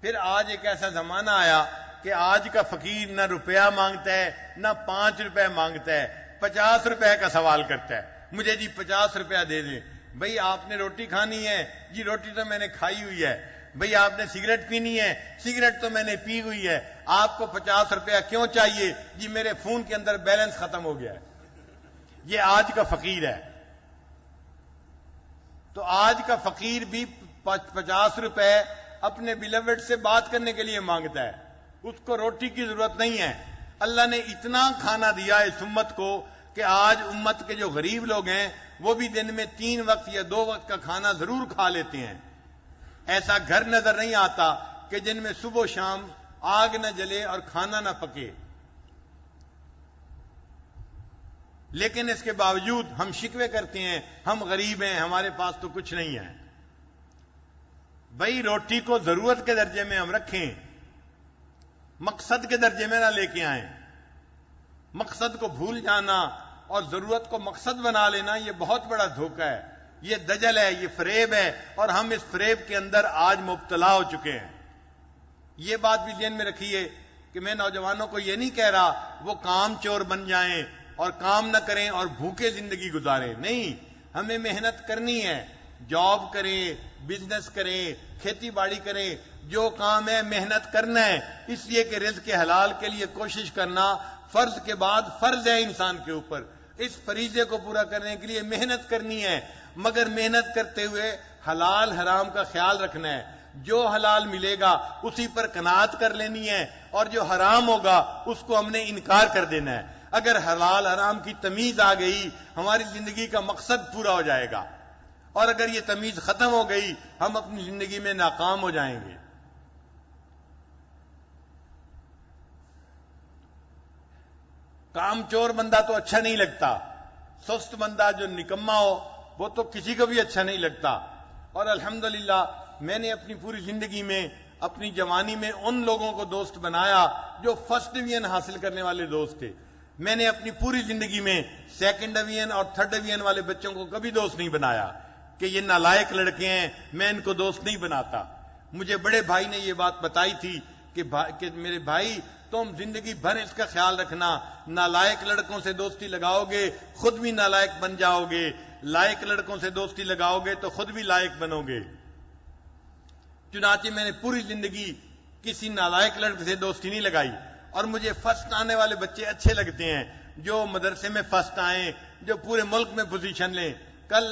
پھر آج ایک ایسا زمانہ آیا کہ آج کا فقیر نہ روپیہ مانگتا ہے نہ 5 روپے مانگتا ہے، 50 روپے کا سوال کرتا ہے، مجھے جی 50 روپیہ دے دیں۔ بھئی آپ نے روٹی کھانی ہے؟ جی روٹی تو میں نے کھائی ہوئی ہے۔ بھئی آپ نے سگریٹ پینی ہے؟ سگریٹ تو میں نے پی ہوئی ہے۔ آپ کو 50 روپیہ کیوں چاہیے؟ جی میرے فون کے اندر بیلنس ختم ہو گیا ہے۔ یہ آج کا فقیر ہے۔ تو آج کا فقیر بھی 50 روپے اپنے بیلوڈ سے بات کرنے کے لیے مانگتا ہے، اس کو روٹی کی ضرورت نہیں ہے۔ اللہ نے اتنا کھانا دیا اس امت کو کہ آج امت کے جو غریب لوگ ہیں وہ بھی دن میں 3 وقت یا 2 وقت کا کھانا ضرور کھا لیتے ہیں۔ ایسا گھر نظر نہیں آتا کہ جن میں صبح و شام آگ نہ جلے اور کھانا نہ پکے، لیکن اس کے باوجود ہم شکوے کرتے ہیں ہم غریب ہیں، ہمارے پاس تو کچھ نہیں ہے۔ بھئی روٹی کو ضرورت کے درجے میں ہم رکھیں، مقصد کے درجے میں نہ لے کے آئیں۔ مقصد کو بھول جانا اور ضرورت کو مقصد بنا لینا یہ بہت بڑا دھوکہ ہے، یہ دجل ہے، یہ فریب ہے، اور ہم اس فریب کے اندر آج مبتلا ہو چکے ہیں۔ یہ بات بھی ذہن میں رکھیے کہ میں نوجوانوں کو یہ نہیں کہہ رہا وہ کام چور بن جائیں اور کام نہ کریں اور بھوکے زندگی گزاریں، نہیں، ہمیں محنت کرنی ہے، جاب کریں، بزنس کریں، کھیتی باڑی کریں، جو کام ہے محنت کرنا ہے، اس لیے کہ رزق کے حلال کے لیے کوشش کرنا فرض کے بعد فرض ہے انسان کے اوپر۔ اس فریضے کو پورا کرنے کے لیے محنت کرنی ہے، مگر محنت کرتے ہوئے حلال حرام کا خیال رکھنا ہے۔ جو حلال ملے گا اسی پر قناعت کر لینی ہے، اور جو حرام ہوگا اس کو ہم نے انکار کر دینا ہے۔ اگر حلال حرام کی تمیز آ گئی ہماری زندگی کا مقصد پورا ہو جائے گا، اور اگر یہ تمیز ختم ہو گئی ہم اپنی زندگی میں ناکام ہو جائیں گے۔ کام چور بندہ تو اچھا نہیں لگتا، سست بندہ جو نکما ہو وہ تو کسی کو بھی اچھا نہیں لگتا۔ اور الحمدللہ میں نے اپنی پوری زندگی میں اپنی جوانی میں ان لوگوں کو دوست بنایا جو فرسٹ ڈویژن حاصل کرنے والے دوست تھے۔ میں نے اپنی پوری زندگی میں سیکنڈ ڈویژن اور تھرڈ ڈویژن والے بچوں کو کبھی دوست نہیں بنایا کہ یہ نالائق لڑکے ہیں، میں ان کو دوست نہیں بناتا۔ مجھے بڑے بھائی نے یہ بات بتائی تھی کہ میرے بھائی تم زندگی بھر اس کا خیال رکھنا، نالائق لڑکوں سے دوستی لگاؤ گے خود بھی نالائق بن جاؤ گے، لائق لڑکوں سے دوستی لگاؤ گے تو خود بھی لائق بنو گے۔ چنانچہ میں نے پوری زندگی کسی نالائق لڑکے سے دوستی نہیں لگائی، اور مجھے فرسٹ آنے والے بچے اچھے لگتے ہیں، جو مدرسے میں فرسٹ آئیں، جو پورے ملک میں پوزیشن لیں۔ کل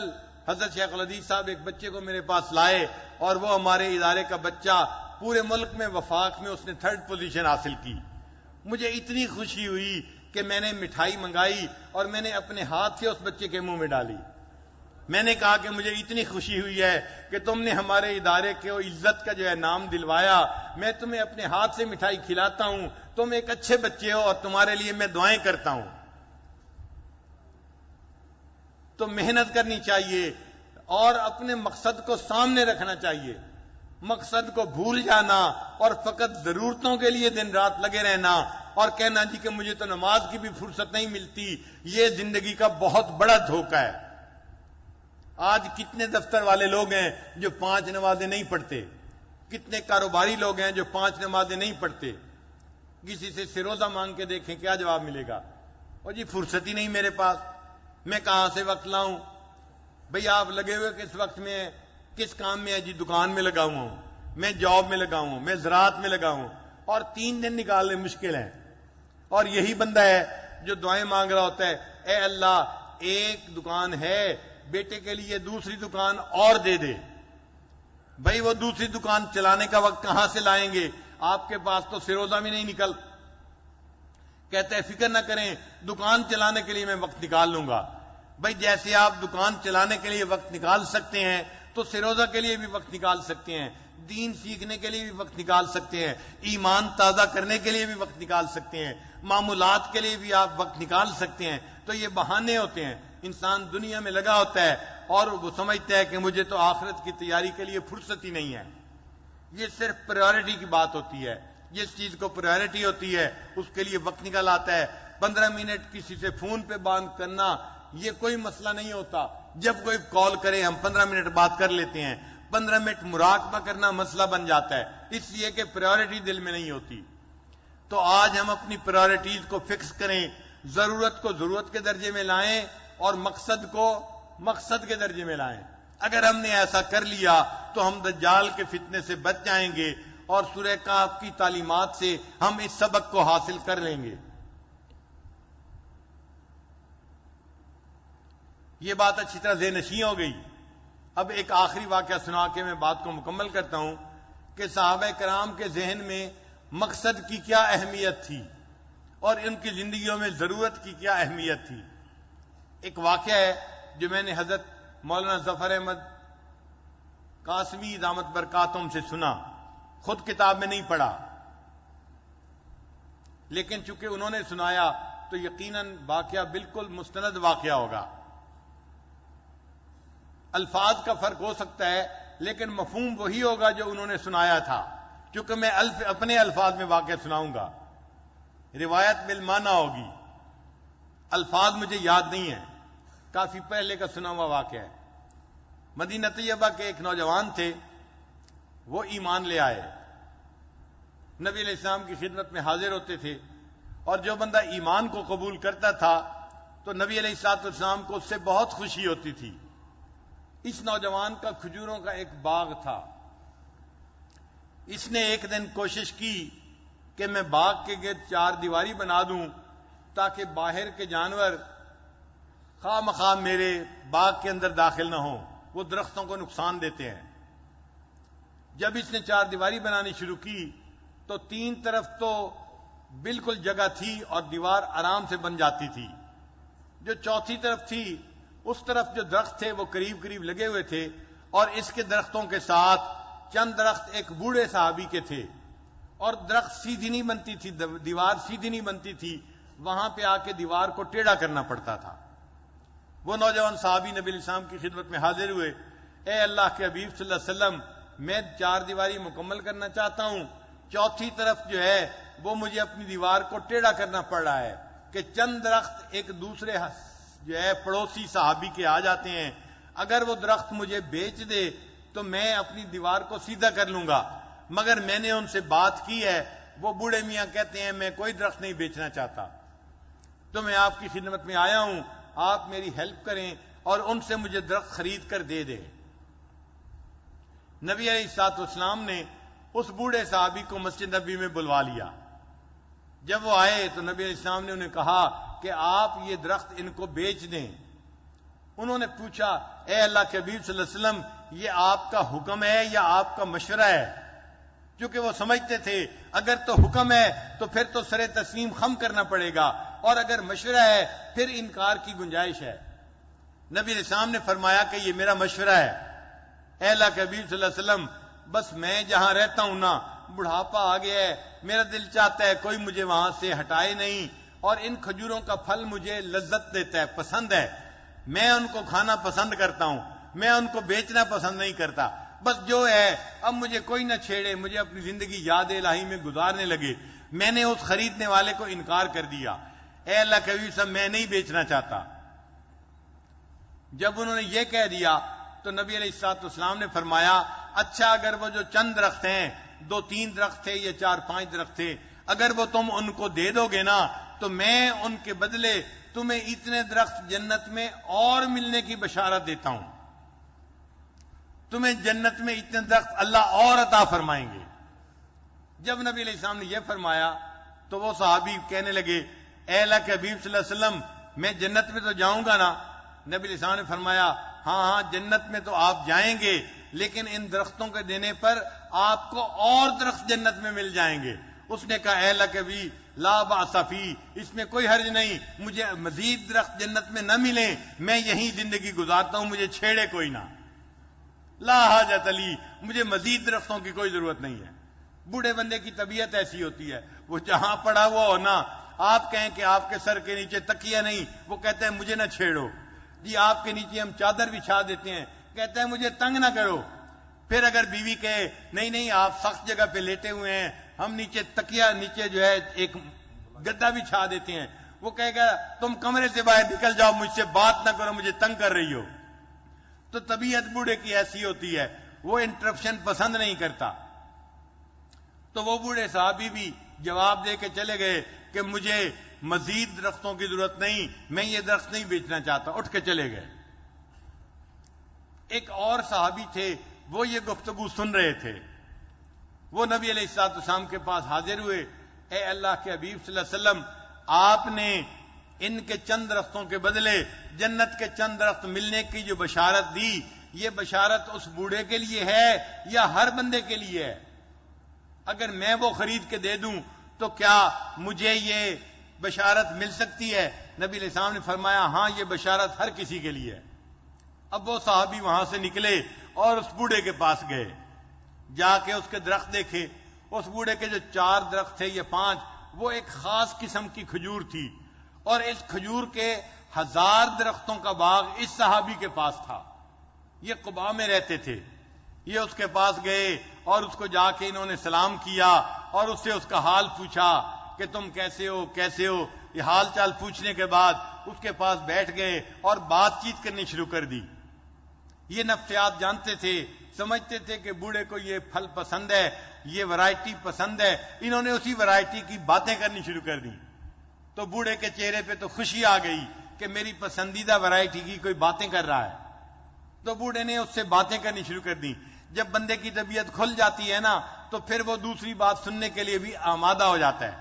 حضرت شیخ الحدیث صاحب ایک بچے کو میرے پاس لائے، اور وہ ہمارے ادارے کا بچہ پورے ملک میں وفاق میں اس نے 3rd پوزیشن حاصل کی۔ مجھے اتنی خوشی ہوئی کہ میں نے مٹھائی منگائی اور میں نے اپنے ہاتھ سے اس بچے کے منہ میں ڈالی۔ میں نے کہا کہ مجھے اتنی خوشی ہوئی ہے کہ تم نے ہمارے ادارے کے عزت کا جو ہے نام دلوایا، میں تمہیں اپنے ہاتھ سے مٹھائی کھلاتا ہوں، تم ایک اچھے بچے ہو اور تمہارے لیے میں دعائیں کرتا ہوں۔ تو محنت کرنی چاہیے اور اپنے مقصد کو سامنے رکھنا چاہیے۔ مقصد کو بھول جانا اور فقط ضرورتوں کے لیے دن رات لگے رہنا اور کہنا جی کہ مجھے تو نماز کی بھی فرصت نہیں ملتی، یہ زندگی کا بہت بڑا دھوکہ ہے۔ آج کتنے دفتر والے لوگ ہیں جو 5 نمازیں نہیں پڑھتے، کتنے کاروباری لوگ ہیں جو 5 نمازیں نہیں پڑھتے۔ کسی سے سروزہ مانگ کے دیکھیں کیا جواب ملے گا؟ اور جی فرصت ہی نہیں میرے پاس، میں کہاں سے وقت لاؤں؟ بھئی آپ لگے ہوئے کس وقت میں ہیں؟ کس کام میں ہے؟ جی دکان میں لگا ہوا ہوں، میں جاب میں لگا ہوں، میں زراعت میں لگا ہوں، اور 3 دن نکالنے مشکل ہیں۔ اور یہی بندہ ہے جو دعائیں مانگ رہا ہوتا ہے، اے اللہ ایک دکان ہے، بیٹے کے لیے دوسری دکان اور دے دے۔ بھئی وہ دوسری دکان چلانے کا وقت کہاں سے لائیں گے؟ آپ کے پاس تو سروزہ میں نہیں نکل۔ کہتے ہیں فکر نہ کریں، دکان چلانے کے لیے میں وقت نکال لوں گا۔ بھئی جیسے آپ دکان چلانے کے لیے وقت نکال سکتے ہیں تو سروزہ کے لیے بھی وقت نکال سکتے ہیں، دین سیکھنے کے لیے بھی وقت نکال سکتے ہیں، ایمان تازہ کرنے کے لیے بھی وقت نکال سکتے ہیں، معمولات کے لیے بھی آپ وقت نکال سکتے ہیں۔ تو یہ بہانے ہوتے ہیں۔ انسان دنیا میں لگا ہوتا ہے اور وہ سمجھتا ہے کہ مجھے تو آخرت کی تیاری کے لیے فرصت ہی نہیں ہے۔ یہ صرف پرائیورٹی کی بات ہوتی ہے، جس چیز کو پرائیورٹی ہوتی ہے اس کے لیے وقت نکل آتا ہے۔ 15 منٹ کسی سے فون پہ بات کرنا یہ کوئی مسئلہ نہیں ہوتا. جب کوئی کال کرے ہم 15 منٹ بات کر لیتے ہیں. 15 منٹ مراقبہ کرنا مسئلہ بن جاتا ہے، اس لیے کہ پرائیورٹی دل میں نہیں ہوتی. تو آج ہم اپنی پرائیورٹیز کو فکس کریں، ضرورت کو ضرورت کے درجے میں لائیں اور مقصد کو مقصد کے درجے میں لائیں. اگر ہم نے ایسا کر لیا تو ہم دجال کے فتنے سے بچ جائیں گے اور سورہ کہف کی تعلیمات سے ہم اس سبق کو حاصل کر لیں گے. یہ بات اچھی طرح ذہن نشین ہو گئی. اب ایک آخری واقعہ سنا کے میں بات کو مکمل کرتا ہوں کہ صحابہ کرام کے ذہن میں مقصد کی کیا اہمیت تھی اور ان کی زندگیوں میں ضرورت کی کیا اہمیت تھی. ایک واقعہ ہے جو میں نے حضرت مولانا ظفر احمد قاسمی دامت برکاتہم سے سنا، خود کتاب میں نہیں پڑھا، لیکن چونکہ انہوں نے سنایا تو یقیناً واقعہ بالکل مستند واقعہ ہوگا. الفاظ کا فرق ہو سکتا ہے لیکن مفہوم وہی ہوگا جو انہوں نے سنایا تھا. چونکہ میں اپنے الفاظ میں واقعہ سناؤں گا، روایت بالمعنی ہوگی، الفاظ مجھے یاد نہیں ہیں، کافی پہلے کا سنا ہوا واقعہ ہے. مدینہ طیبہ کے ایک نوجوان تھے، وہ ایمان لے آئے، نبی علیہ السلام کی خدمت میں حاضر ہوتے تھے، اور جو بندہ ایمان کو قبول کرتا تھا تو نبی علیہ السلام کو اس سے بہت خوشی ہوتی تھی. اس نوجوان کا کھجوروں کا ایک باغ تھا. اس نے ایک دن کوشش کی کہ میں باغ کے گرد 4 دیواری بنا دوں تاکہ باہر کے جانور خواہ مخواہ میرے باغ کے اندر داخل نہ ہوں، وہ درختوں کو نقصان دیتے ہیں. جب اس نے 4 دیواری بنانی شروع کی تو 3 طرف تو بالکل جگہ تھی اور دیوار آرام سے بن جاتی تھی. جو چوتھی طرف تھی اس طرف جو درخت تھے وہ قریب قریب لگے ہوئے تھے، اور اس کے درختوں کے ساتھ چند درخت ایک بوڑھے صحابی کے تھے، اور درخت سیدھی نہیں بنتی تھی، دیوار سیدھی نہیں بنتی تھی، وہاں پہ آ کے دیوار کو ٹیڑھا کرنا پڑتا تھا. وہ نوجوان صحابی نبی علیہ السلام کی خدمت میں حاضر ہوئے، اے اللہ کے حبیب صلی اللہ علیہ وسلم، میں 4 دیواری مکمل کرنا چاہتا ہوں، چوتھی طرف جو ہے وہ مجھے اپنی دیوار کو ٹیڑھا کرنا پڑ رہا ہے کہ چند درخت ایک دوسرے جو ہے پڑوسی صحابی کے آ جاتے ہیں، اگر وہ درخت مجھے بیچ دے تو میں اپنی دیوار کو سیدھا کر لوں گا، مگر میں نے ان سے بات کی ہے، وہ بوڑھے میاں کہتے ہیں میں کوئی درخت نہیں بیچنا چاہتا، تو میں آپ کی خدمت میں آیا ہوں، آپ میری ہیلپ کریں اور ان سے مجھے درخت خرید کر دے دیں. نبی علیہ الصلوۃ والسلام نے اس بوڑھے صحابی کو مسجد نبی میں بلوا لیا. جب وہ آئے تو نبی علیہ السلام نے انہیں کہا کہ آپ یہ درخت ان کو بیچ دیں. انہوں نے پوچھا اے اللہ کے حبیب صلی اللہ علیہ وسلم، یہ آپ کا حکم ہے یا آپ کا مشورہ ہے؟ کیونکہ وہ سمجھتے تھے اگر تو حکم ہے تو پھر تو سر تسلیم خم کرنا پڑے گا، اور اگر مشورہ ہے پھر انکار کی گنجائش ہے. نبی علیہ السلام نے فرمایا کہ یہ میرا مشورہ ہے. اے اللہ کے حبیب صلی اللہ علیہ وسلم، بس میں جہاں رہتا ہوں نا بڑھاپا آ گیا ہے، میرا دل چاہتا ہے کوئی مجھے وہاں سے ہٹائے نہیں، اور ان کھجوروں کا پھل مجھے لذت دیتا ہے، پسند ہے، میں ان کو کھانا پسند کرتا ہوں، میں ان کو بیچنا پسند نہیں کرتا. بس جو ہے اب مجھے کوئی نہ چھیڑے، مجھے اپنی زندگی یاد الہی میں گزارنے لگے. میں نے اس خریدنے والے کو انکار کر دیا. اے اللہ کے حبیب صاحب، میں نہیں بیچنا چاہتا. جب انہوں نے یہ کہہ دیا تو نبی علیہ الصلوۃ والسلام نے فرمایا اچھا اگر وہ جو چند درخت ہیں، 2-3 درخت تھے یا 4-5 درخت تھے، اگر وہ تم ان کو دے دو گے نا تو میں ان کے بدلے تمہیں اتنے درخت جنت میں اور ملنے کی بشارت دیتا ہوں، تمہیں جنت میں اتنے درخت اللہ اور عطا فرمائیں گے. جب نبی علیہ السلام نے یہ فرمایا تو وہ صحابی کہنے لگے اے اللہ کے حبیب صلی اللہ علیہ وسلم، میں جنت میں تو جاؤں گا نا؟ نبی علیہ السلام نے فرمایا ہاں جنت میں تو آپ جائیں گے، لیکن ان درختوں کے دینے پر آپ کو اور درخت جنت میں مل جائیں گے. اس نے کہا اے اللہ کے حبیب لا باس فی، اس میں کوئی حرج نہیں، مجھے مزید درخت جنت میں نہ ملیں، میں یہیں زندگی گزارتا ہوں، مجھے چھیڑے کوئی نہ، لا حاجت لی، مجھے مزید درختوں کی کوئی ضرورت نہیں ہے. بوڑھے بندے کی طبیعت ایسی ہوتی ہے، وہ جہاں پڑا ہوا ہو نا، آپ کہیں کہ آپ کے سر کے نیچے تکیہ نہیں، وہ کہتے ہیں مجھے نہ چھیڑو. جی آپ کے نیچے ہم چادر بچھا دیتے ہیں، کہتے ہیں مجھے تنگ نہ کرو. پھر اگر بیوی کہے نہیں نہیں آپ سخت جگہ پہ لیٹے ہوئے ہیں، ہم نیچے تکیہ نیچے جو ہے ایک گدا بچھا دیتے ہیں، وہ کہے گا تم کمرے سے باہر نکل جاؤ، مجھ سے بات نہ کرو، مجھے تنگ کر رہی ہو۔ تو طبیعت بوڑھے کی ایسی ہوتی ہے، وہ انٹرپشن پسند نہیں کرتا۔ تو وہ بوڑھے صحابی بھی جواب دے کے چلے گئے کہ مجھے مزید درختوں کی ضرورت نہیں، میں یہ درخت نہیں بیچنا چاہتا، اٹھ کے چلے گئے۔ ایک اور صحابی تھے، وہ یہ گفتگو سن رہے تھے، وہ نبی علیہ الصلوۃ والسلام کے پاس حاضر ہوئے۔ اے اللہ کے حبیب صلی اللہ علیہ وسلم، آپ نے ان کے چند درختوں کے بدلے جنت کے چند درخت ملنے کی جو بشارت دی، یہ بشارت اس بوڑھے کے لیے ہے یا ہر بندے کے لیے ہے؟ اگر میں وہ خرید کے دے دوں تو کیا مجھے یہ بشارت مل سکتی ہے؟ نبی علیہ السلام نے فرمایا ہاں، یہ بشارت ہر کسی کے لیے ہے۔ اب وہ صحابی وہاں سے نکلے اور اس بوڑھے کے پاس گئے، جا کے اس کے درخت دیکھے۔ اس بوڑھے کے جو 4 درخت تھے یا 5، وہ ایک خاص قسم کی کھجور تھی، اور اس کھجور کے 1000 درختوں کا باغ اس صحابی کے پاس تھا۔ یہ قباء میں رہتے تھے۔ یہ اس کے پاس گئے اور اس کو جا کے انہوں نے سلام کیا اور اس سے اس کا حال پوچھا کہ تم کیسے ہو کیسے ہو۔ یہ حال چال پوچھنے کے بعد اس کے پاس بیٹھ گئے اور بات چیت کرنی شروع کر دی۔ یہ نفسیات جانتے تھے، سمجھتے تھے کہ بوڑھے کو یہ پھل پسند ہے، یہ ورائٹی پسند ہے۔ انہوں نے اسی ورائٹی کی باتیں کرنی شروع کر دی۔ تو بوڑھے کے چہرے پہ تو خوشی آ گئی کہ میری پسندیدہ ورائٹی کی کوئی باتیں کر رہا ہے۔ تو بوڑھے نے اس سے باتیں کرنی شروع کر دی۔ جب بندے کی طبیعت کھل جاتی ہے نا، تو پھر وہ دوسری بات سننے کے لیے بھی آمادہ ہو جاتا ہے۔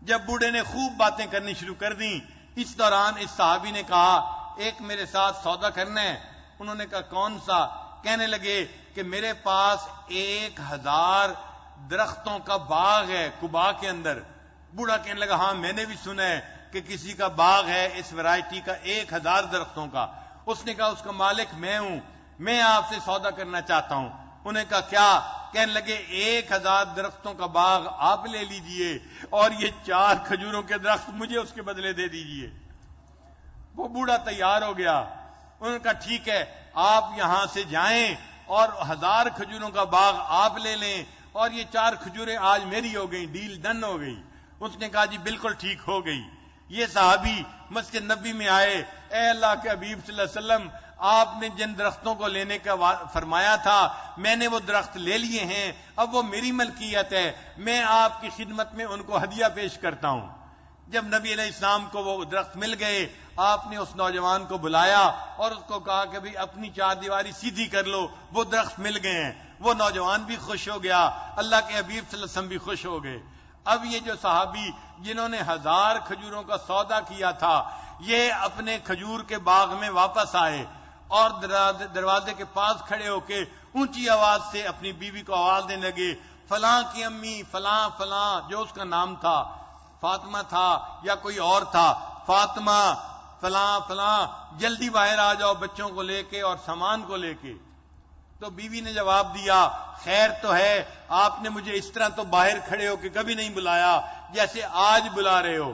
جب بوڑھے نے خوب باتیں کرنی شروع کر دیں، اس دوران اس صحابی نے کہا ایک میرے ساتھ سودا کرنا ہے۔ انہوں نے کہا کون سا؟ کہنے لگے کہ میرے پاس 1000 درختوں کا باغ ہے قباء کے اندر۔ بوڑھا کہنے لگا ہاں میں نے بھی سنا ہے کہ کسی کا باغ ہے اس ورائٹی کا 1000 درختوں کا۔ اس نے کہا اس کا مالک میں ہوں، میں آپ سے سودا کرنا چاہتا ہوں۔ انہوں نے کہا کیا؟ کہنے لگے 1000 درختوں کا باغ آپ لے لیجئے اور یہ 4 کھجوروں کے درخت مجھے اس کے بدلے دے دیجئے۔ وہ بوڑھا تیار ہو گیا۔ انہوں نے کہا ٹھیک ہے، آپ یہاں سے جائیں اور 1000 کھجوروں کا باغ آپ لے لیں اور یہ 4 کھجوریں آج میری ہو گئی، ڈیل ڈن ہو گئی۔ اس نے کہا جی بالکل ٹھیک ہو گئی۔ یہ صحابی مسجد نبی میں آئے، اے اللہ کے حبیب صلی اللہ علیہ وسلم، آپ نے جن درختوں کو لینے کا فرمایا تھا میں نے وہ درخت لے لیے ہیں، اب وہ میری ملکیت ہے، میں آپ کی خدمت میں ان کو ہدیہ پیش کرتا ہوں۔ جب نبی علیہ السلام کو وہ درخت مل گئے، آپ نے اس نوجوان کو بلایا اور اس کو کہا کہ بھی اپنی 4 دیواری سیدھی کر لو، وہ درخت مل گئے ہیں۔ وہ نوجوان بھی خوش ہو گیا، اللہ کے حبیب صلی اللہ علیہ وسلم بھی خوش ہو گئے۔ اب یہ جو صحابی جنہوں نے 1000 کھجوروں کا سودا کیا تھا، یہ اپنے کھجور کے باغ میں واپس آئے اور دروازے کے پاس کھڑے ہو کے اونچی آواز سے اپنی بیوی کو آواز دینے لگے، فلاں کی امی فلاں فلاں، جو اس کا نام تھا، فاطمہ تھا یا کوئی اور تھا، فاطمہ فلاں فلاں جلدی باہر آ جاؤ بچوں کو لے کے اور سامان کو لے کے۔ تو بیوی نے جواب دیا خیر تو ہے، آپ نے مجھے اس طرح تو باہر کھڑے ہو کے کبھی نہیں بلایا جیسے آج بلا رہے ہو۔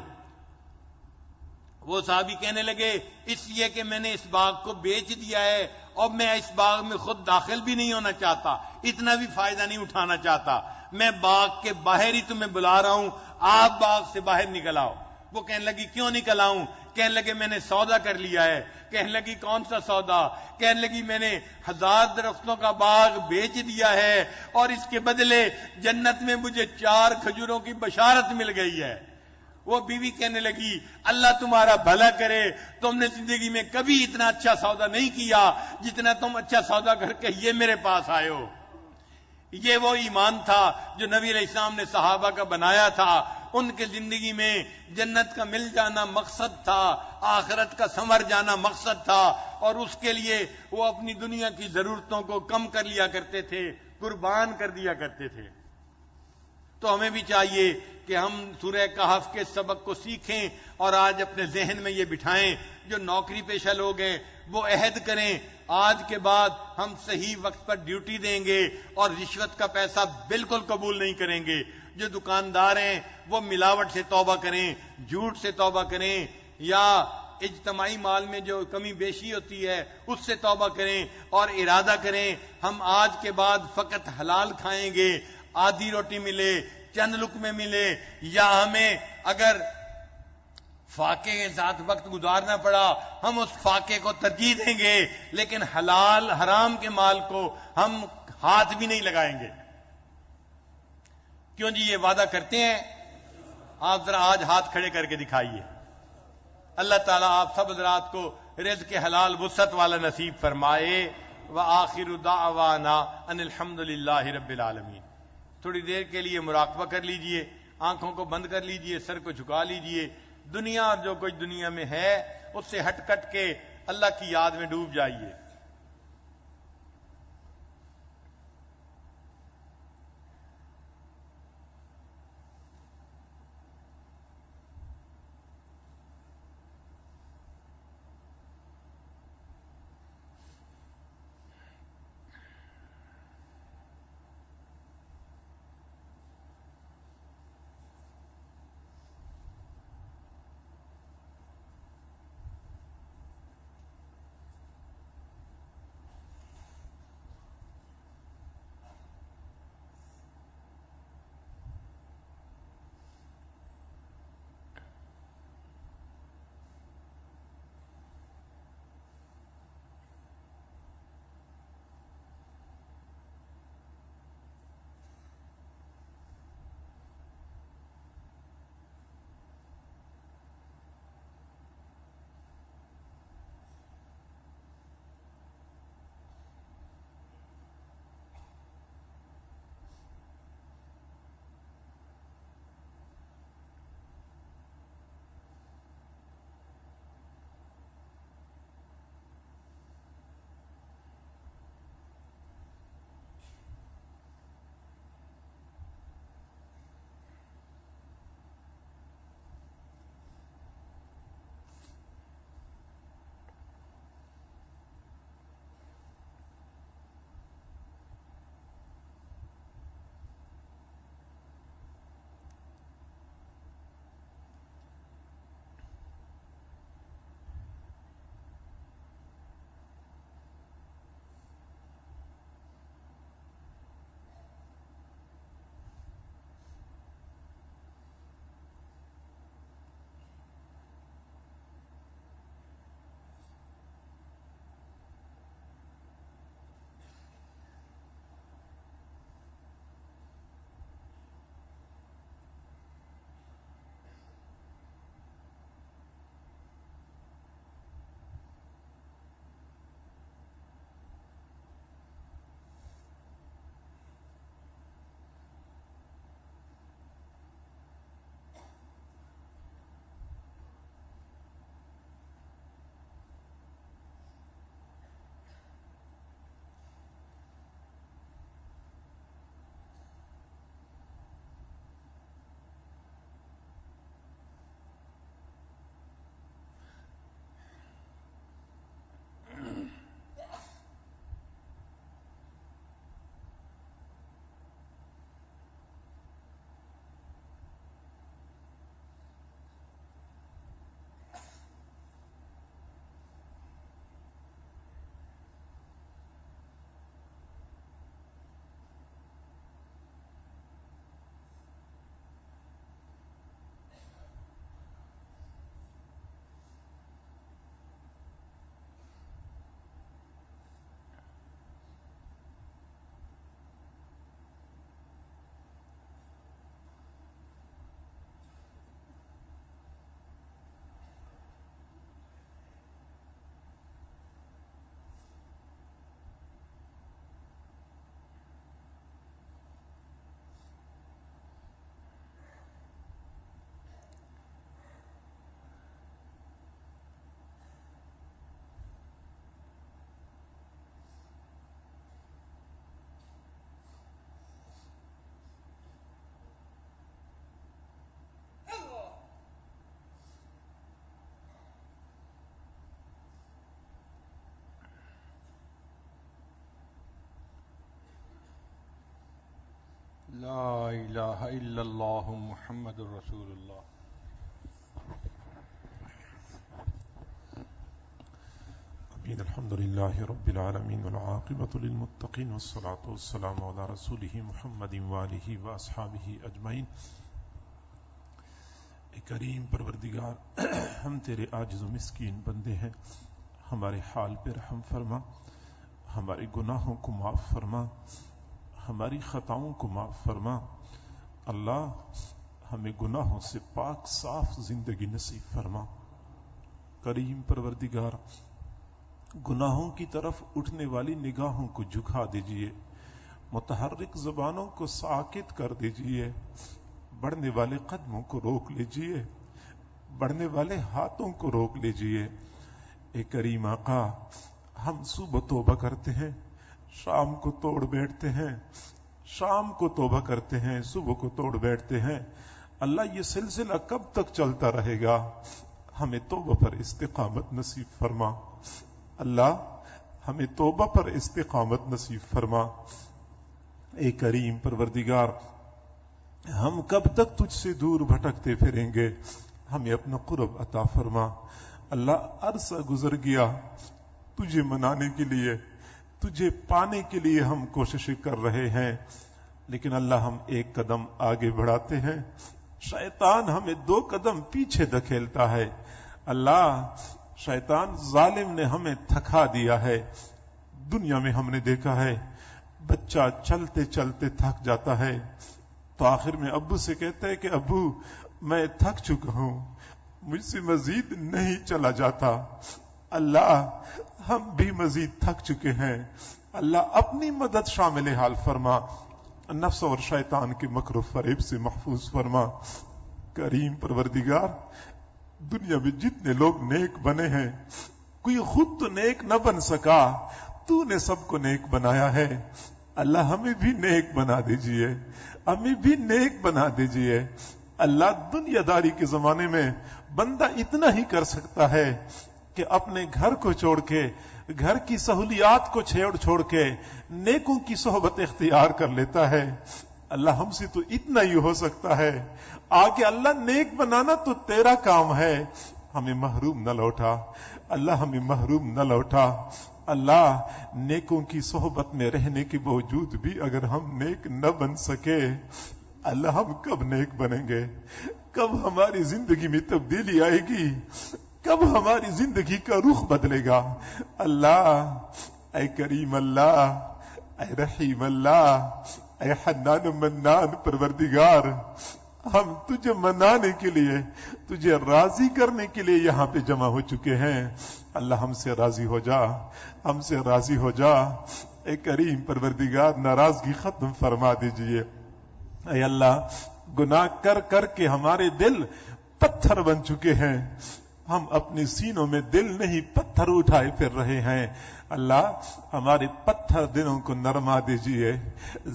وہ صحابی کہنے لگے اس لیے کہ میں نے اس باغ کو بیچ دیا ہے اور میں اس باغ میں خود داخل بھی نہیں ہونا چاہتا، اتنا بھی فائدہ نہیں اٹھانا چاہتا، میں باغ کے باہر ہی تمہیں بلا رہا ہوں، آپ باغ سے باہر نکل آؤ۔ وہ کہنے لگی کیوں نکل آؤں؟ کہنے لگے میں نے سودا کر لیا ہے۔ کہنے لگی کون سا سودا؟ کہنے لگی میں نے 1000 درختوں کا باغ بیچ دیا ہے اور اس کے بدلے جنت میں مجھے 4 کھجوروں کی بشارت مل گئی ہے۔ وہ بیوی کہنے لگی اللہ تمہارا بھلا کرے، تم نے زندگی میں کبھی اتنا اچھا سودا نہیں کیا جتنا تم اچھا سودا کر کے یہ میرے پاس آئے ہو۔ یہ وہ ایمان تھا جو نبی علیہ السلام نے صحابہ کا بنایا تھا۔ ان کے زندگی میں جنت کا مل جانا مقصد تھا، آخرت کا سنور جانا مقصد تھا، اور اس کے لیے وہ اپنی دنیا کی ضرورتوں کو کم کر لیا کرتے تھے، قربان کر دیا کرتے تھے۔ تو ہمیں بھی چاہیے کہ ہم سورہ کہف کے سبق کو سیکھیں اور آج اپنے ذہن میں یہ بٹھائیں، جو نوکری پیشہ لوگ ہیں وہ عہد کریں آج کے بعد ہم صحیح وقت پر ڈیوٹی دیں گے اور رشوت کا پیسہ بالکل قبول نہیں کریں گے۔ جو دکاندار ہیں وہ ملاوٹ سے توبہ کریں، جھوٹ سے توبہ کریں، یا اجتماعی مال میں جو کمی بیشی ہوتی ہے اس سے توبہ کریں اور ارادہ کریں ہم آج کے بعد فقط حلال کھائیں گے، آدھی روٹی ملے، چند لقمے ملے، یا ہمیں اگر فاقے کے ساتھ وقت گزارنا پڑا، ہم اس فاقے کو ترجیح دیں گے، لیکن حلال حرام کے مال کو ہم ہاتھ بھی نہیں لگائیں گے۔ کیوں جی؟ یہ وعدہ کرتے ہیں؟ آپ ذرا آج ہاتھ کھڑے کر کے دکھائیے۔ اللہ تعالیٰ آپ سب حضرات کو رزق حلال وسعت والا نصیب فرمائے۔ وآخر دعوانا ان الحمد للہ رب العالمین۔ تھوڑی دیر کے لیے مراقبہ کر لیجئے، آنکھوں کو بند کر لیجئے، سر کو جھکا لیجئے، دنیا اور جو کچھ دنیا میں ہے اس سے ہٹ کٹ کے اللہ کی یاد میں ڈوب جائیے۔ لا الہ الا اللہ محمد رسول اللہ۔ الحمد لله رب العالمين والعاقبة للمتقين والصلاة والسلام على رسوله محمد وآله وأصحابه أجمعين۔ کریم پروردگار، ہم تیرے عاجز و مسکین بندے ہیں، ہمارے حال پہ رحم فرما، ہمارے گناہوں کو معاف فرما، ہماری خطاؤں کو معاف فرما۔ اللہ ہمیں گناہوں سے پاک صاف زندگی نصیب فرما۔ کریم پروردگار، گناہوں کی طرف اٹھنے والی نگاہوں کو جھکا دیجئے، متحرک زبانوں کو ساکت کر دیجئے، بڑھنے والے قدموں کو روک لیجئے، بڑھنے والے ہاتھوں کو روک لیجئے۔ اے کریم آقا، ہم صبح توبہ کرتے ہیں، شام کو توڑ بیٹھتے ہیں، شام کو توبہ کرتے ہیں، صبح کو توڑ بیٹھتے ہیں۔ اللہ یہ سلسلہ کب تک چلتا رہے گا؟ ہمیں توبہ پر استقامت نصیب فرما۔ اللہ ہمیں توبہ پر استقامت نصیب فرما۔ اے کریم پروردگار، ہم کب تک تجھ سے دور بھٹکتے پھریں گے؟ ہمیں اپنا قرب عطا فرما۔ اللہ عرصہ گزر گیا تجھے منانے کے لیے، تجھے پانے کے لیے ہم کوششیں کر رہے ہیں، لیکن اللہ ہم ایک قدم آگے بڑھاتے ہیں، شیطان ہمیں 2 قدم پیچھے دھکیلتا ہے۔ اللہ شیطان ظالم نے ہمیں تھکا دیا ہے۔ دنیا میں ہم نے دیکھا ہے بچہ چلتے چلتے تھک جاتا ہے تو آخر میں ابو سے کہتا ہے کہ ابو میں تھک چکا ہوں، مجھ سے مزید نہیں چلا جاتا۔ اللہ ہم بھی مزید تھک چکے ہیں، اللہ اپنی مدد شامل حال فرما، نفس اور شیطان کے مکر و فریب سے محفوظ فرما۔ کریم پروردگار، دنیا میں جتنے لوگ نیک بنے ہیں، کوئی خود تو نیک نہ بن سکا، تو نے سب کو نیک بنایا ہے۔ اللہ ہمیں بھی نیک بنا دیجئے، ہمیں بھی نیک بنا دیجئے۔ اللہ دنیا داری کے زمانے میں بندہ اتنا ہی کر سکتا ہے کہ اپنے گھر کو چھوڑ کے، گھر کی سہولیات کو چھوڑ کے نیکوں کی صحبت اختیار کر لیتا ہے۔ اللہ ہم سے تو اتنا ہی ہو سکتا ہے، آگے اللہ نیک بنانا تو تیرا کام ہے، ہمیں محروم نہ لوٹا، اللہ ہمیں محروم نہ لوٹا۔ اللہ نیکوں کی صحبت میں رہنے کے باوجود بھی اگر ہم نیک نہ بن سکے، اللہ ہم کب نیک بنیں گے؟ کب ہماری زندگی میں تبدیلی آئے گی؟ کب ہماری زندگی کا رخ بدلے گا؟ اللہ اے کریم اللہ، اے رحیم اللہ، اے حنان و منان پروردگار، ہم تجھے منانے کے لیے، تجھے راضی کرنے کے لیے یہاں پہ جمع ہو چکے ہیں۔ اللہ ہم سے راضی ہو جا، ہم سے راضی ہو جا۔ اے کریم پروردگار، ناراضگی ختم فرما دیجئے۔ اے اللہ، گناہ کر کر کے ہمارے دل پتھر بن چکے ہیں، ہم اپنے سینوں میں دل نہیں پتھر اٹھائے پھر رہے ہیں۔ اللہ ہمارے پتھر دلوں کو نرما دیجئے،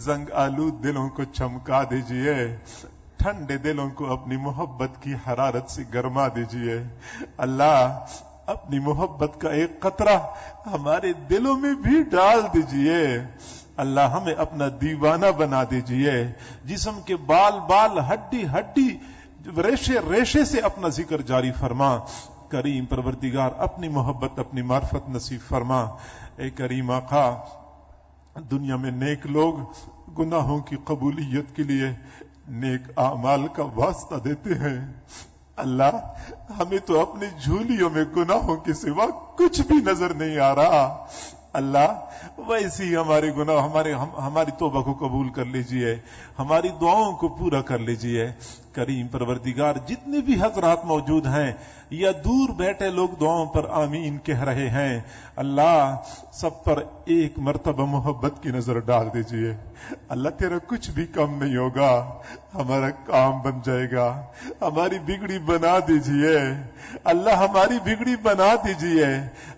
زنگ آلود دلوں کو چمکا دیجئے، ٹھنڈے دلوں کو اپنی محبت کی حرارت سے گرما دیجئے۔ اللہ اپنی محبت کا ایک قطرہ ہمارے دلوں میں بھی ڈال دیجئے۔ اللہ ہمیں اپنا دیوانہ بنا دیجئے، جسم کے بال بال، ہڈی ہڈی، ریشے ریشے سے اپنا ذکر جاری فرما۔ کریم پروردگار، اپنی محبت، اپنی معرفت نصیب فرما۔ اے کریم آقا، دنیا میں نیک لوگ گناہوں کی قبولیت کے لیے نیک اعمال کا واسطہ دیتے ہیں۔ اللہ ہمیں تو اپنی جھولیوں میں گناہوں کے سوا کچھ بھی نظر نہیں آ رہا۔ اللہ ویسی ہی ہمارے گناہ، ہماری توبہ کو قبول کر لیجئے، ہماری دعاؤں کو پورا کر لیجئے۔ کریم پروردگار، جتنے بھی حضرات موجود ہیں یا دور بیٹھے لوگ دعاؤں پر آمین کہہ رہے ہیں، اللہ سب پر ایک مرتبہ محبت کی نظر ڈال دیجئے۔ اللہ تیرا کچھ بھی کم نہیں ہوگا، ہمارا کام بن جائے گا۔ ہماری بگڑی بنا دیجئے اللہ، ہماری بگڑی بنا دیجئے،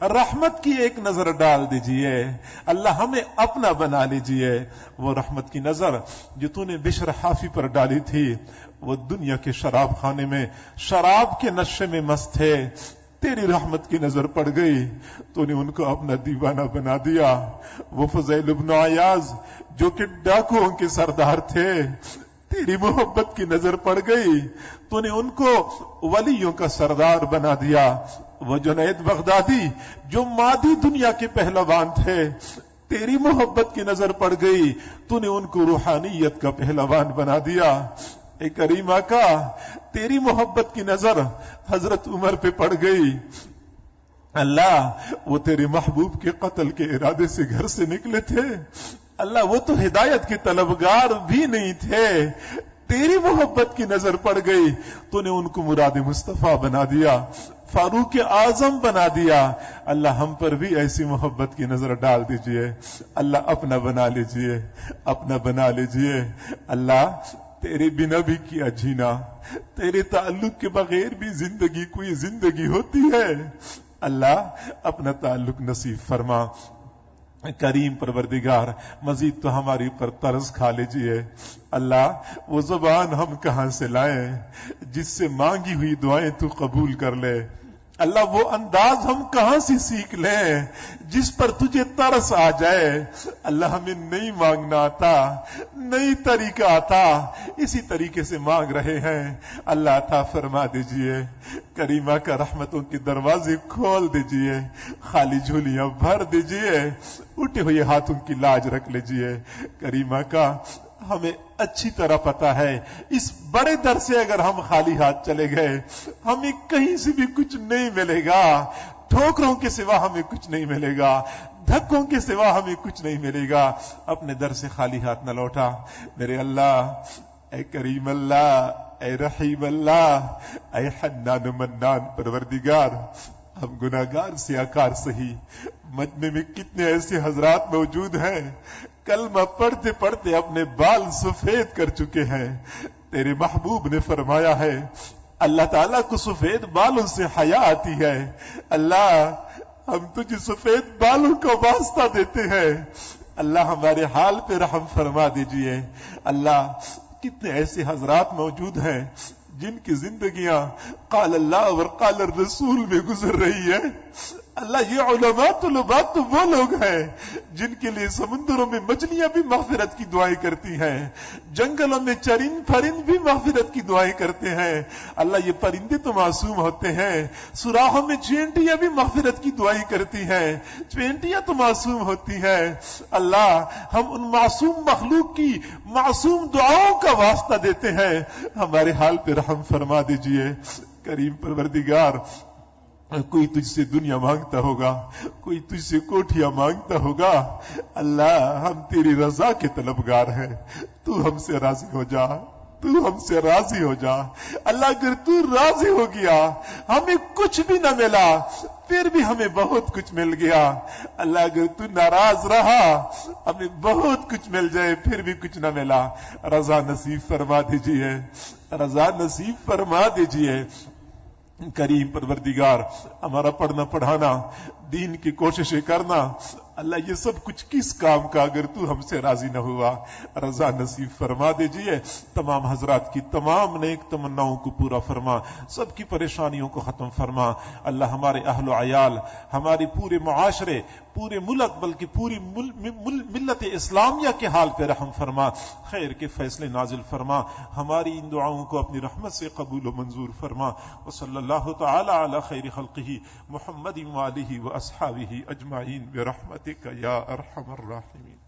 رحمت کی ایک نظر ڈال دیجئے اللہ، ہمیں اپنا بنا لیجئے۔ وہ رحمت کی نظر جو تو نے بشر حافی پر ڈالی تھی، وہ دنیا کے شراب خانے میں شراب کے نشے میں مست تھے، تیری رحمت کی نظر پڑ گئی، تو نے ان کو اپنا دیوانہ بنا دیا۔ وہ فضیل ابن عیاض جو کہ ڈاکوؤں کے سردار تھے، تیری محبت کی نظر پڑ گئی، تو نے ان کو ولیوں کا سردار بنا دیا۔ وہ جنید بغدادی جو مادی دنیا کے پہلوان تھے، تیری محبت کی نظر پڑ گئی، تو نے ان کو روحانیت کا پہلوان بنا دیا۔ اے کریم آقا تیری محبت کی نظر حضرت عمر پہ پڑ گئی. اللہ وہ تیرے محبوب کے قتل کے ارادے سے گھر سے نکلے تھے. اللہ وہ تو ہدایت کے طلبگار بھی نہیں تھے. تیری محبت کی نظر پڑ گئی, تو نے ان کو مراد مصطفیٰ بنا دیا, فاروق اعظم بنا دیا. اللہ ہم پر بھی ایسی محبت کی نظر ڈال دیجئے. اللہ اپنا بنا لیجئے, اپنا بنا لیجئے. اللہ تیرے بنا بھی کیا جینا, تیرے تعلق کے بغیر بھی زندگی کوئی زندگی ہوتی ہے. اللہ اپنا تعلق نصیب فرما. کریم پروردگار مزید تو ہماری پر طرز کھا لیجئے. اللہ وہ زبان ہم کہاں سے لائیں جس سے مانگی ہوئی دعائیں تو قبول کر لے. اللہ وہ انداز ہم کہاں سے سیکھ لیں جس پر تجھے ترس آ جائے. اللہ ہمیں نہیں مانگنا آتا, نئی طریقہ آتا, اسی طریقے سے مانگ رہے ہیں. اللہ عطا فرما دیجئے. کریمہ کا رحمتوں کے دروازے کھول دیجئے, خالی جھولیاں بھر دیجئے, اٹھے ہوئے ہاتھوں کی لاج رکھ لیجئے. کریمہ کا ہمیں اچھی طرح پتا ہے اس بڑے در سے اگر ہم خالی ہاتھ چلے گئے ہمیں کہیں سے بھی کچھ نہیں ملے گا. ٹھوکروں کے سوا ہمیں کچھ نہیں ملے گا, دھکوں کے سوا ہمیں کچھ نہیں ملے گا. اپنے در سے خالی ہاتھ نہ لوٹا میرے اللہ. اے کریم اللہ, اے رحیم اللہ, اے حنان منان پروردگار, ہم گناہگار سیاکار سہی. مجمع میں کتنے ایسے حضرات موجود ہیں کلمہ پڑھتے پڑھتے اپنے بال سفید کر چکے ہیں. تیرے محبوب نے فرمایا ہے اللہ تعالیٰ کو سفید بالوں سے حیا آتی ہے. اللہ ہم تجھے سفید بالوں کا واسطہ دیتے ہیں. اللہ ہمارے حال پہ رحم فرما دیجئے. اللہ کتنے ایسے حضرات موجود ہیں جن کی زندگیاں قال اللہ اور قال الرسول میں گزر رہی ہے. اللہ یہ علماء طلبات تو وہ لوگ ہیں جن کے لیے سمندروں میں مچھلیاں بھی مغفرت کی دعائیں کرتی ہیں, جنگلوں میں چرند پرند بھی مغفرت کی دعائیں کرتے ہیں. اللہ یہ پرندے تو معصوم ہوتے ہیں, سوراخوں میں چینٹیاں بھی مغفرت کی دعائیں کرتی ہیں, چینٹیاں تو معصوم ہوتی ہیں. اللہ ہم ان معصوم مخلوق کی معصوم دعاؤں کا واسطہ دیتے ہیں. ہمارے حال پہ رحم فرما دیجئے. کریم پروردگار کوئی تجھ سے دنیا مانگتا ہوگا, کوئی تجھ سے کوٹھیاں مانگتا ہوگا. اللہ ہم تیری رضا کے طلبگار ہیں, تو ہم سے راضی ہو جا, تو ہم سے راضی ہو جا. اللہ اگر تو راضی ہو گیا ہمیں کچھ بھی نہ ملا پھر بھی ہمیں بہت کچھ مل گیا. اللہ اگر تو ناراض رہا ہمیں بہت کچھ مل جائے پھر بھی کچھ نہ ملا. رضا نصیب فرما دیجئے, رضا نصیب فرما دیجئے. کریم پروردگار ہمارا پڑھنا پڑھانا, دین کی کوششیں کرنا, اللہ یہ سب کچھ کس کام کا اگر تو ہم سے راضی نہ ہوا. رضا نصیب فرما دیجئے. تمام حضرات کی تمام نیک تمناؤں کو پورا فرما, سب کی پریشانیوں کو ختم فرما. اللہ ہمارے اہل و عیال, ہمارے پورے معاشرے, پورے ملک بلکہ پوری ملت اسلامیہ کے حال پہ رحم فرما, خیر کے فیصلے نازل فرما. ہماری ان دعاؤں کو اپنی رحمت سے قبول و منظور فرما. وصلی اللہ تعالی علی خیر خلقہ محمد وآلہ واصحابہ اجمعین برحمتک یا ارحم الراحمین.